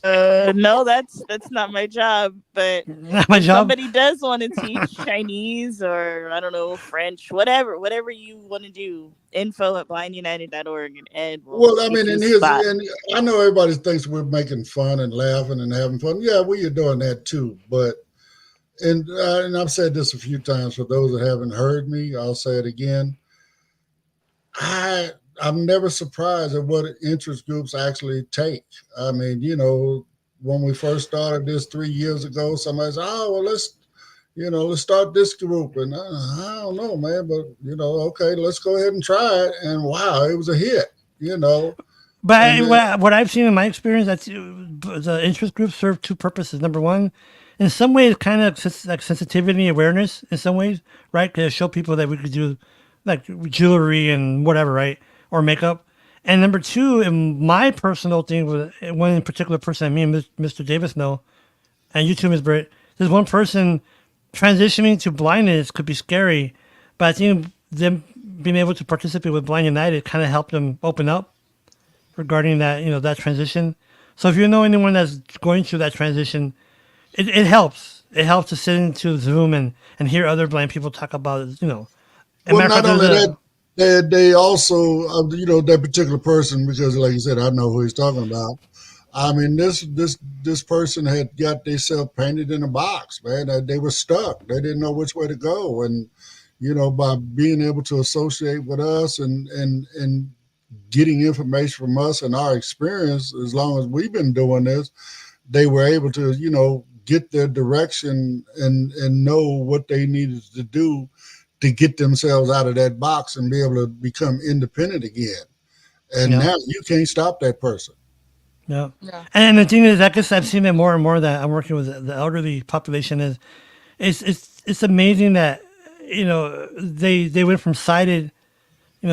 No, that's not my job. But Not my if job. somebody does want to teach Chinese or I don't know French, whatever you want to do, info@blindunited.org and Ed will Well, I get mean, you a spot. and I know everybody thinks we're making fun and laughing and having fun. Yeah, we are doing that too. But and I've said this a few times for those that haven't heard me. I'll say it again. I'm never surprised at what interest groups actually take. I mean, when we first started this 3 years ago, somebody said, "Oh, well, let's start this group." And I don't know, man, but okay, let's go ahead and try it. And wow, it was a hit. But what I've seen in my experience, that's the interest groups serve two purposes. Number one, in some ways, kind of like sensitivity awareness. In some ways, right? Because show people that we could do like jewelry and whatever, right? Or makeup. And number two, in my personal thing with one particular person, me and Mr. Davis know, and you too, Ms. Britt, there's one person transitioning to blindness could be scary, but I think them being able to participate with Blind United kind of helped them open up regarding that, that transition. So if you know anyone that's going through that transition, it helps. It helps to sit into Zoom and hear other blind people talk about, Well, not only that, they also, that particular person, because like you said, I know who he's talking about. I mean, this person had got themselves painted in a box, man. They were stuck. They didn't know which way to go. And, by being able to associate with us and getting information from us and our experience, as long as we've been doing this, they were able to, get their direction and know what they needed to do to get themselves out of that box and be able to become independent again. And Yeah. now you can't stop that person. Yeah. Yeah. And the thing is, I guess I've seen it more and more that I'm working with the elderly population. Is it's amazing that they went from sighted,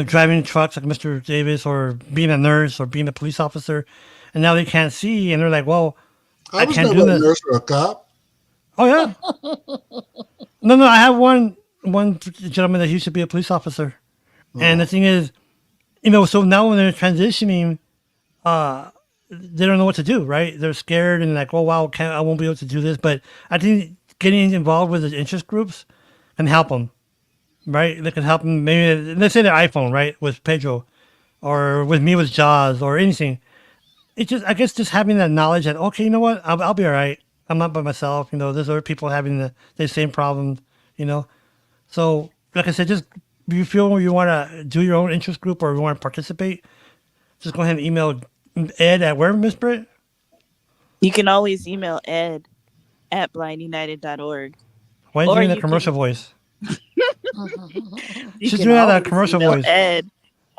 driving trucks like Mr. Davis, or being a nurse or being a police officer, and now they can't see, and they're like, well, I I was can't never do a this. nurse or a cop. Oh yeah. No, I have one gentleman that used to be a police officer, and the thing is, so now when they're transitioning, they don't know what to do, right? They're scared and like, oh wow, I won't be able to do this. But I think getting involved with the interest groups can help them, right? They can help them. Maybe let's say their iPhone, right, with Pedro, or with me with Jaws, or anything. It's just, I guess, just having that knowledge that, okay, you know what, I'll be all right. I'm not by myself. There's other people having the same problems. You know, so like I said, just if you feel you want to do your own interest group or you want to participate, just go ahead and email Ed at where, Miss Britt? You can always email Ed at blindunited.org. Why are you Or doing the you commercial can- voice? You She's can doing that always commercial email voice. Ed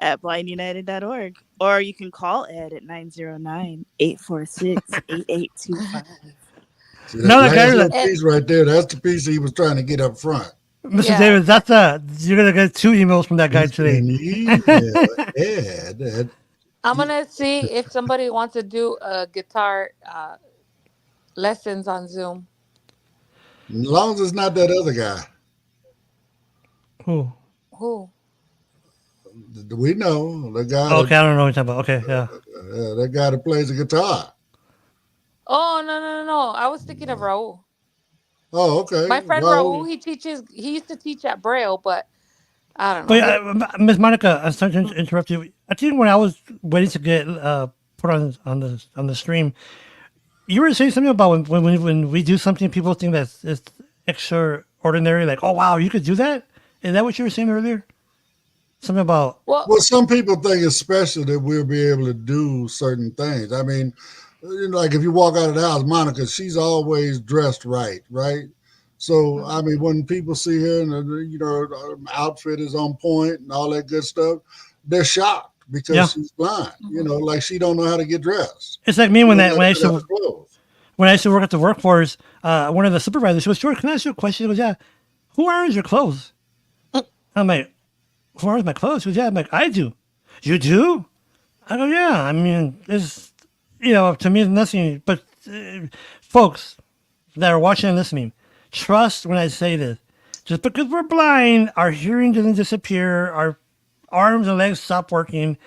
at blindunited.org. Or you can call Ed at 909-846-8825. See, No, that the guy last that- piece right there, that's the piece he was trying to get up front. Mr. Yeah. Davis, you're gonna get 2 emails from that guy today. An email, Ed. I'm gonna see if somebody wants to do a guitar lessons on Zoom. As long as it's not that other guy. Who? Who? We know the guy. Okay, I don't know what you're talking about. Okay, yeah. That guy that plays the guitar. Oh no! I was thinking of Raul. Oh, okay. My friend Raul. Raul, he used to teach at Braille, but I don't know. But Miss Monica, I'm sorry to interrupt you. I think when I was waiting to get put on the stream, you were saying something about when we do something, people think that's it's extraordinary. Like, oh wow, you could do that. Is that what you were saying earlier? Something about Well, Some people think it's special that we'll be able to do certain things. I mean, like if you walk out of the house, Monica, she's always dressed right? So, I mean, when people see her and, her outfit is on point and all that good stuff, they're shocked because Yeah. she's blind, like she don't know how to get dressed. it's like me when She don't I know used how to to put on clothes. when I used to work at the workforce. One of the supervisors, she goes, George, can I ask you a question? She goes, yeah. Who irons your clothes? I'm like, who irons my clothes? She goes, yeah. I'm like, I do. You do? I go, yeah. I mean, it's, to me, it's nothing. But folks that are watching and listening, trust when I say this. Just because we're blind, our hearing doesn't disappear, our arms and legs stop working,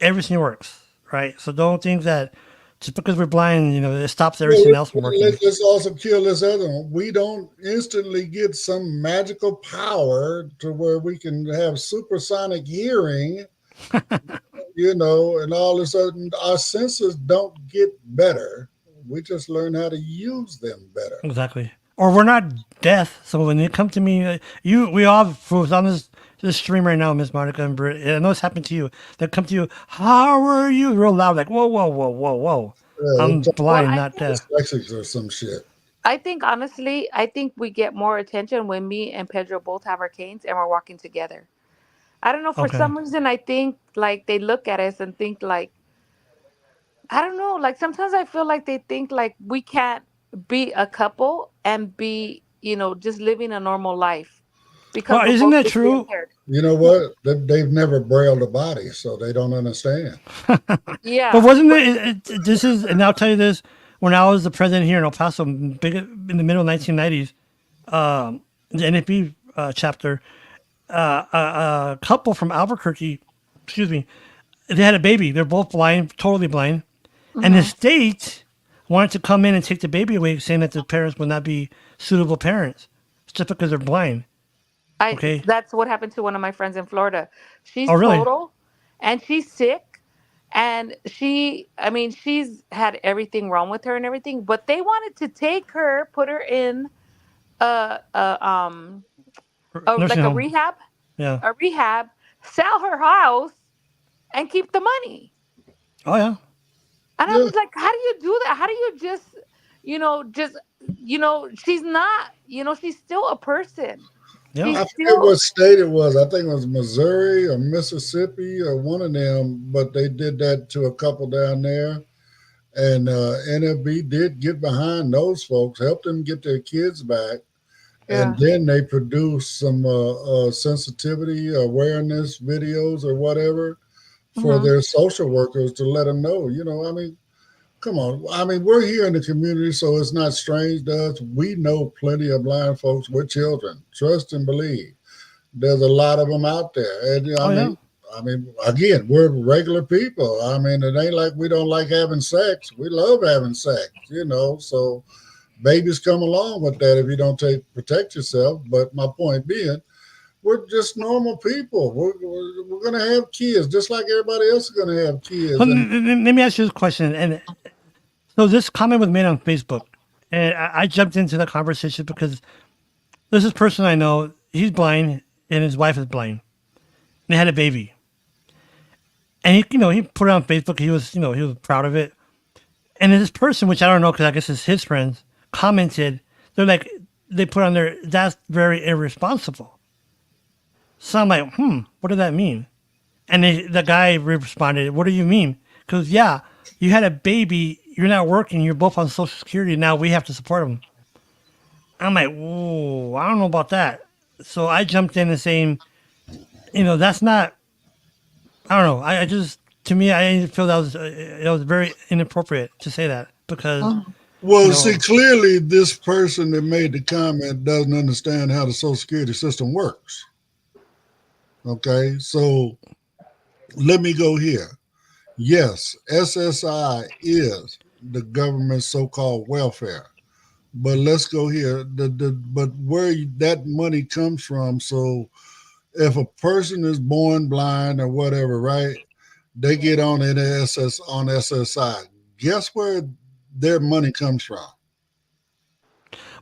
everything works, right? So don't think that just because we're blind, it stops everything else from working. Let's also kill this other one. We don't instantly get some magical power to where we can have supersonic hearing, and all this other. Our senses don't get better. We just learn how to use them better. Exactly. Or we're not deaf. So when it comes to me, we all who's on this stream right now, Miss Monica and Britt, I know it's happened to you. They come to you, how are you? Real loud, like, whoa, whoa, whoa, whoa, whoa. I'm blind, I not deaf. Dyslexics or some shit. I think honestly, we get more attention when me and Pedro both have our canes and we're walking together. I don't know, for Okay. some reason I think like they look at us and think like, I don't know, like sometimes I feel like they think like we can't be a couple and be, just living a normal life. Because Well, we're isn't both that visually true? impaired. You know what? They've never brailled a body, so they don't understand. Yeah. But wasn't this is, and I'll tell you this, when I was the president here in El Paso, in the middle 1990s, the NFB chapter, a couple from Albuquerque, excuse me, they had a baby. They're both blind, totally blind. And the state wanted to come in and take the baby away, saying that the parents would not be suitable parents just because they're blind. Okay. That's what happened to one of my friends in Florida. She's Oh, really? total and she's sick, and she's had everything wrong with her and everything, but they wanted to take her, put her in like Nursing a home. rehab, Yeah. sell her house and keep the money. Oh, yeah. And I was like, how do you do that? How do you just just, she's not, she's still a person. Yeah. She's I forget still, what state it was. I think it was Missouri or Mississippi or one of them, but they did that to a couple down there. And NFB did get behind those folks, helped them get their kids back. yeah. And then they produced some sensitivity awareness videos or whatever for Hmm. their social workers to let them know, I mean, come on. I mean, we're here in the community, so it's not strange to us. We know plenty of blind folks with children. Trust and believe. There's a lot of them out there. And Oh yeah. I mean, again, we're regular people. I mean, it ain't like we don't like having sex. We love having sex, So babies come along with that if you don't protect yourself. But my point being, we're just normal people. We're going to have kids just like everybody else is going to have kids. So And let me ask you this question. And so this comment was made on Facebook, and I jumped into the conversation because there's this person I know. He's blind, and his wife is blind. And they had a baby, and he put it on Facebook. He was proud of it. And this person, which I don't know because I guess it's his friends, commented. They're like, they put on there, that's very irresponsible. So I'm like, what does that mean? And the guy responded, what do you mean? Because, yeah, you had a baby, you're not working, you're both on Social Security, now we have to support them. I'm like, whoa, I don't know about that. So I jumped in and saying, that's not, I don't know. I just, to me, I feel that was very inappropriate to say that because, well, see, clearly this person that made the comment doesn't understand how the Social Security system works. Okay, so let me go here. Yes, SSI is the government's so-called welfare, but let's go here. But where that money comes from. So, if a person is born blind or whatever, right? They get on SSI. Guess where their money comes from?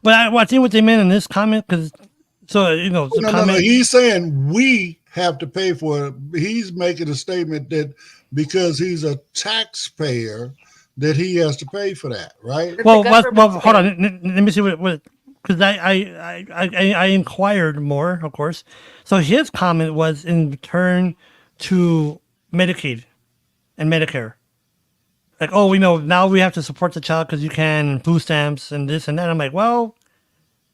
But I think what they meant in this comment, because the comment. No. He's saying we have to pay for it. He's making a statement that because he's a taxpayer, that he has to pay for that, right? Well, hold on. Let me see what because I inquired more, of course. So his comment was in return to Medicaid and Medicare. Like, oh, we know now we have to support the child because you can food stamps and this and that. I'm like, well,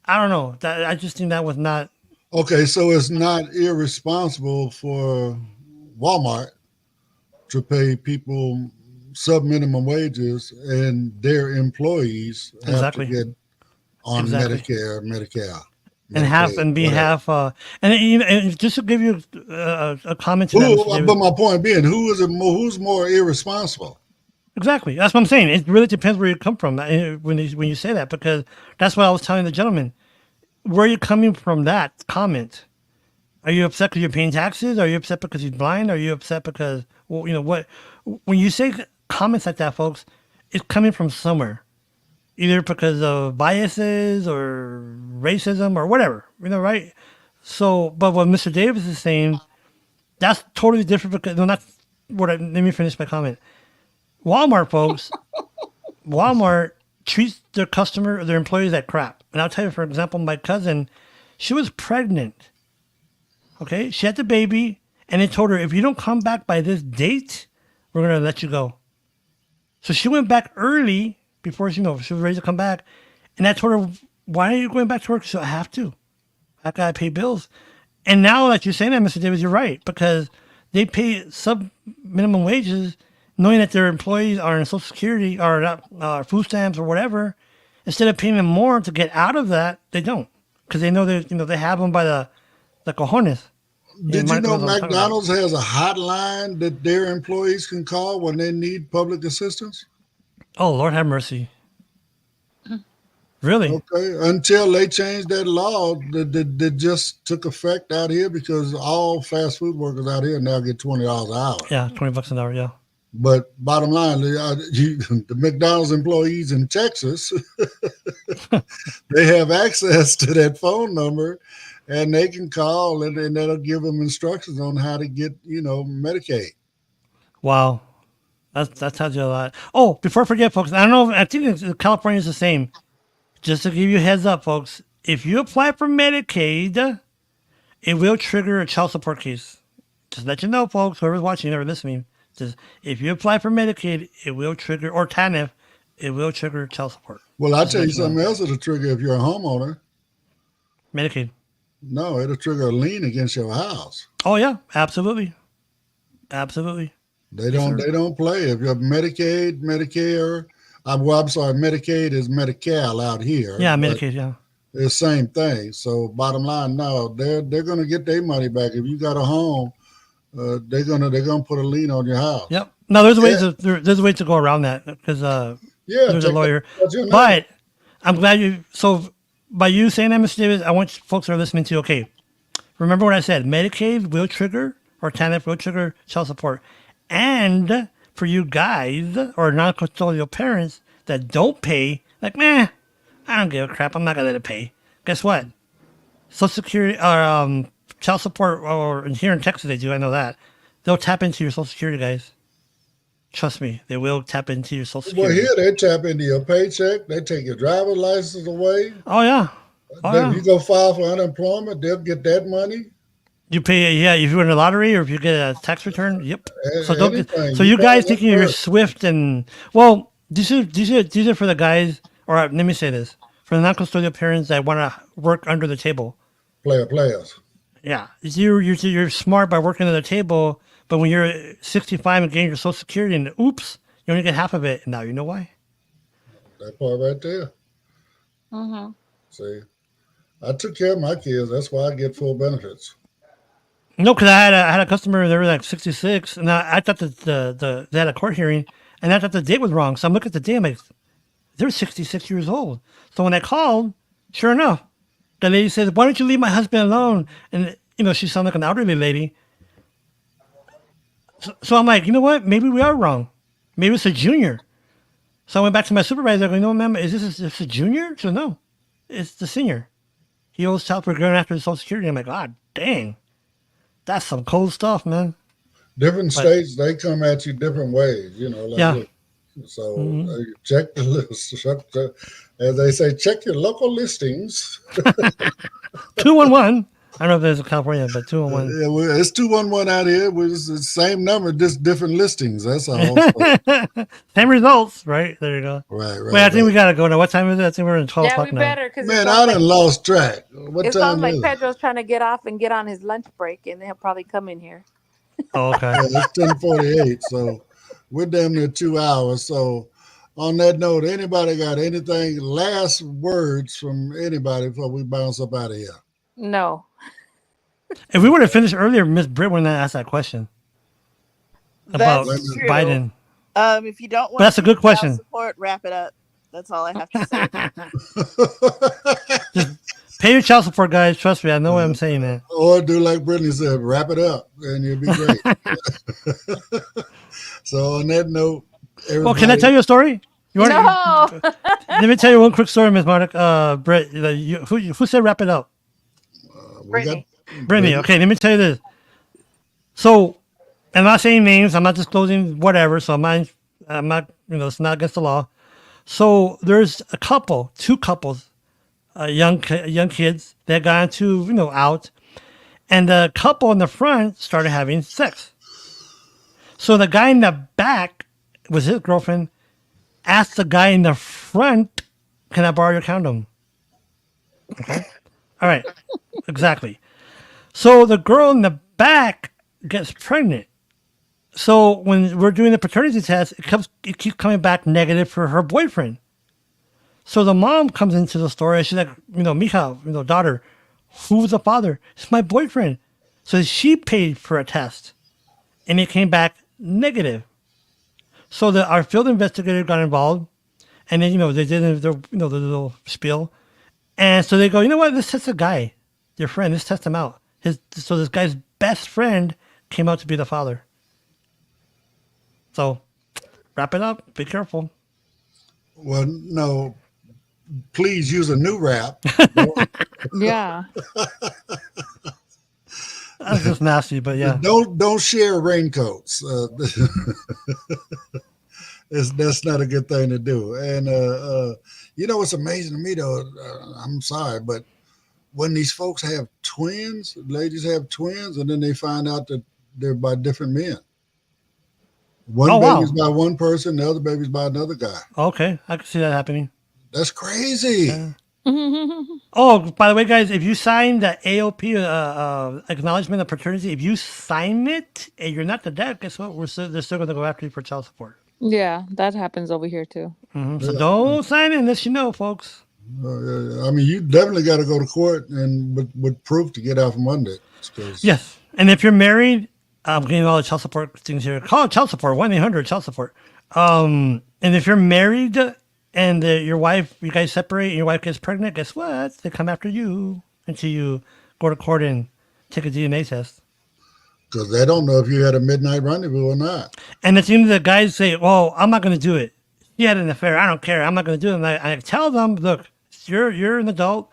I don't know. I just think that was not. Okay, so it's not irresponsible for Walmart to pay people sub-minimum wages and their employees have to get on Medicare, Medicare. And and just to give you a comment to that. But my point being, who's more irresponsible? Exactly. That's what I'm saying. It really depends where you come from when you say that, because that's what I was telling the gentleman. Where are you coming from that comment? Are you upset because you're paying taxes? Are you upset because he's blind? Are you upset because, what? When you say comments like that, folks, it's coming from somewhere. Either because of biases or racism or whatever, right? So, but what Mr. Davis is saying, that's totally different because, let me finish my comment. Walmart, folks, Walmart treats their employees like crap. And I'll tell you, for example, my cousin, she was pregnant. Okay? She had the baby, and they told her, if you don't come back by this date, we're going to let you go. So she went back early before she was ready to come back. And I told her, why are you going back to work? So I have to. I got to pay bills. And now that you're saying that, Mr. Davis, you're right, because they pay sub-minimum wages knowing that their employees are in Social Security or food stamps or whatever. Instead of paying them more to get out of that, they don't, because they know they have them by the cojones. Did you know McDonald's has a hotline that their employees can call when they need public assistance? Oh, Lord have mercy. Really? Okay. Until they changed that law that just took effect out here, because all fast food workers out here now get $20 an hour. Yeah, $20 an hour, yeah. But bottom line, the McDonald's employees in Texas, they have access to that phone number, and they can call, and that'll give them instructions on how to get, Medicaid. Wow. That tells you a lot. Oh, before I forget, folks, I don't know. I think California is the same. Just to give you a heads up, folks, if you apply for Medicaid, it will trigger a child support case. Just let you know, folks, whoever's watching or listening. Just if you apply for Medicaid, it will trigger, or TANF, it will trigger child support. Well, I'll tell you something else that'll trigger if you're a homeowner. Medicaid. No, it'll trigger a lien against your house. Oh yeah, absolutely, absolutely. They don't play. If you're Medicaid, Medicare, I'm sorry, Medicaid is Medi-Cal out here. Yeah, Medicaid. Yeah. It's the same thing. So bottom line, no, they're gonna get their money back. If you got a home, they're gonna put a lien on your house. Yep. No, there's a way to go around that because there's a lawyer. But I'm glad you. So by you saying that, Mr. Davis, I want folks that are listening to. Okay, remember what I said. Medicaid will trigger, or TANF will trigger child support, and for you guys or non-custodial parents that don't pay, like, I don't give a crap. I'm not gonna let it pay. Guess what? Social Security or child support, or here in Texas they do. I know that they'll tap into your Social Security, guys. Trust me, they will tap into your Social Security. Well, here they tap into your paycheck. They take your driver's license away. Oh yeah. If you go file for unemployment, they'll get that money. You pay, if you win the lottery or if you get a tax return. Yep. So You you guys pay thinking them you're first. swift and these are for the guys. Or let me say this: for the non-custodial parents that want to work under the table. Players. Yeah, you're smart by working under the table, but when you're 65 and getting your Social Security, and oops, you only get half of it. And now you know why. That part right there. Mm-hmm. See, I took care of my kids. That's why I get full benefits. No, because I had a customer. They were like 66, and I thought that they had a court hearing, and I thought the date was wrong. So I'm looking at the date. I'm like, they're 66 years old. So when I called, sure enough, the lady says, "Why don't you leave my husband alone?" And she sounded like an elderly lady. So I'm like, you know what? Maybe we are wrong. Maybe it's a junior. So I went back to my supervisor. I go, no, ma'am, is this a junior? She said, no, it's the senior. He owes child support going after the Social Security. I'm like, God dang. That's some cold stuff, man. Different states, they come at you different ways, Yeah. So check the list. As they say, check your local listings. 211. I don't know if there's a California, but 211. Yeah, well, it's 211 out here. It's the same number, just different listings. That's all. Same results, right? There you go. Right. Wait, I think we got to go now. What time is it? I think we're in 12 Yeah, o'clock we now. better because Man, I done lost track. What it time sounds like is it? Pedro's trying to get off and get on his lunch break, and he'll probably come in here. Oh, okay. Yeah, it's 10:48, so we're damn near 2 hours. So on that note, anybody got anything, last words from anybody before we bounce up out of here? No. If we would have finished earlier, Miss Britt wouldn't have asked that question about That's true. Biden. If you don't want That's a good question. support, wrap it up. That's all I have to say. Just pay your child support, guys. Trust me, I know what I'm saying, man. Or do like Brittany said, wrap it up, and you'll be great. So on that note, Well, can I tell you a story? You want No. Let me tell you one quick story, Miss Monica. Britt, who said wrap it up? Brittany. Brittany. Okay, let me tell you this. So, I'm not saying names. I'm not disclosing whatever. So I'm not. It's not against the law. So there's two couples, young kids that got into out, and the couple in the front started having sex. So the guy in the back was his girlfriend. Asked the guy in the front, "Can I borrow your condom?" Okay. All right. Exactly. So the girl in the back gets pregnant. So when we're doing the paternity test, it keeps coming back negative for her boyfriend. So the mom comes into the story and she's like, Mija, daughter, who's the father? It's my boyfriend. So she paid for a test and it came back negative. So our field investigator got involved and then, they did the little spiel. And so they go, you know what? Let's test the guy, your friend. Let's test him out. So this guy's best friend came out to be the father. So wrap it up. Be careful. Well, no, please use a new wrap. Yeah. That's just nasty, but yeah. Don't share raincoats. That's not a good thing to do. And you know what's amazing to me though? I'm sorry, but when these folks have twins, ladies have twins, and then they find out that they're by different men. One baby's by one person, the other baby's by another guy. Okay, I can see that happening. That's crazy. Yeah. Oh, by the way, guys, if you sign the AOP acknowledgement of paternity, if you sign it and you're not the dad, guess what? They're still going to go after you for child support. Yeah, that happens over here too. So don't sign it unless you know, folks. I mean, you definitely got to go to court and with proof to get out from under it. Yes, and if you're married, I'm getting all the child support things here. Call child support 1-800 child support. And if you're married and your wife, you guys separate, and your wife gets pregnant, guess what? They come after you until you go to court and take a DNA test. Because they don't know if you had a midnight rendezvous or not. And it seems the guys say, "Well, I'm not going to do it. She had an affair. I don't care. I'm not going to do it." And I tell them, "Look, you're an adult,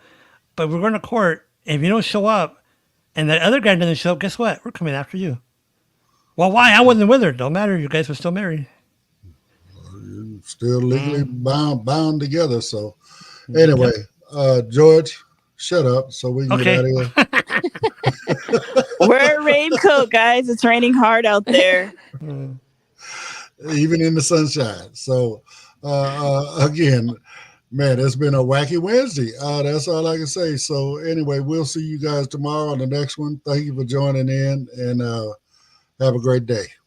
but we're going to court. And if you don't show up, and that other guy doesn't show up, guess what? We're coming after you." Well, why? I wasn't with her. Don't matter. You guys were still married. You're still legally bound together. So, anyway, George, shut up so we can get out of here. Wear a raincoat, guys. It's raining hard out there. Even in the sunshine. So, again, man, it's been a wacky Wednesday. That's all I can say. So, anyway, we'll see you guys tomorrow on the next one. Thank you for joining in, and have a great day.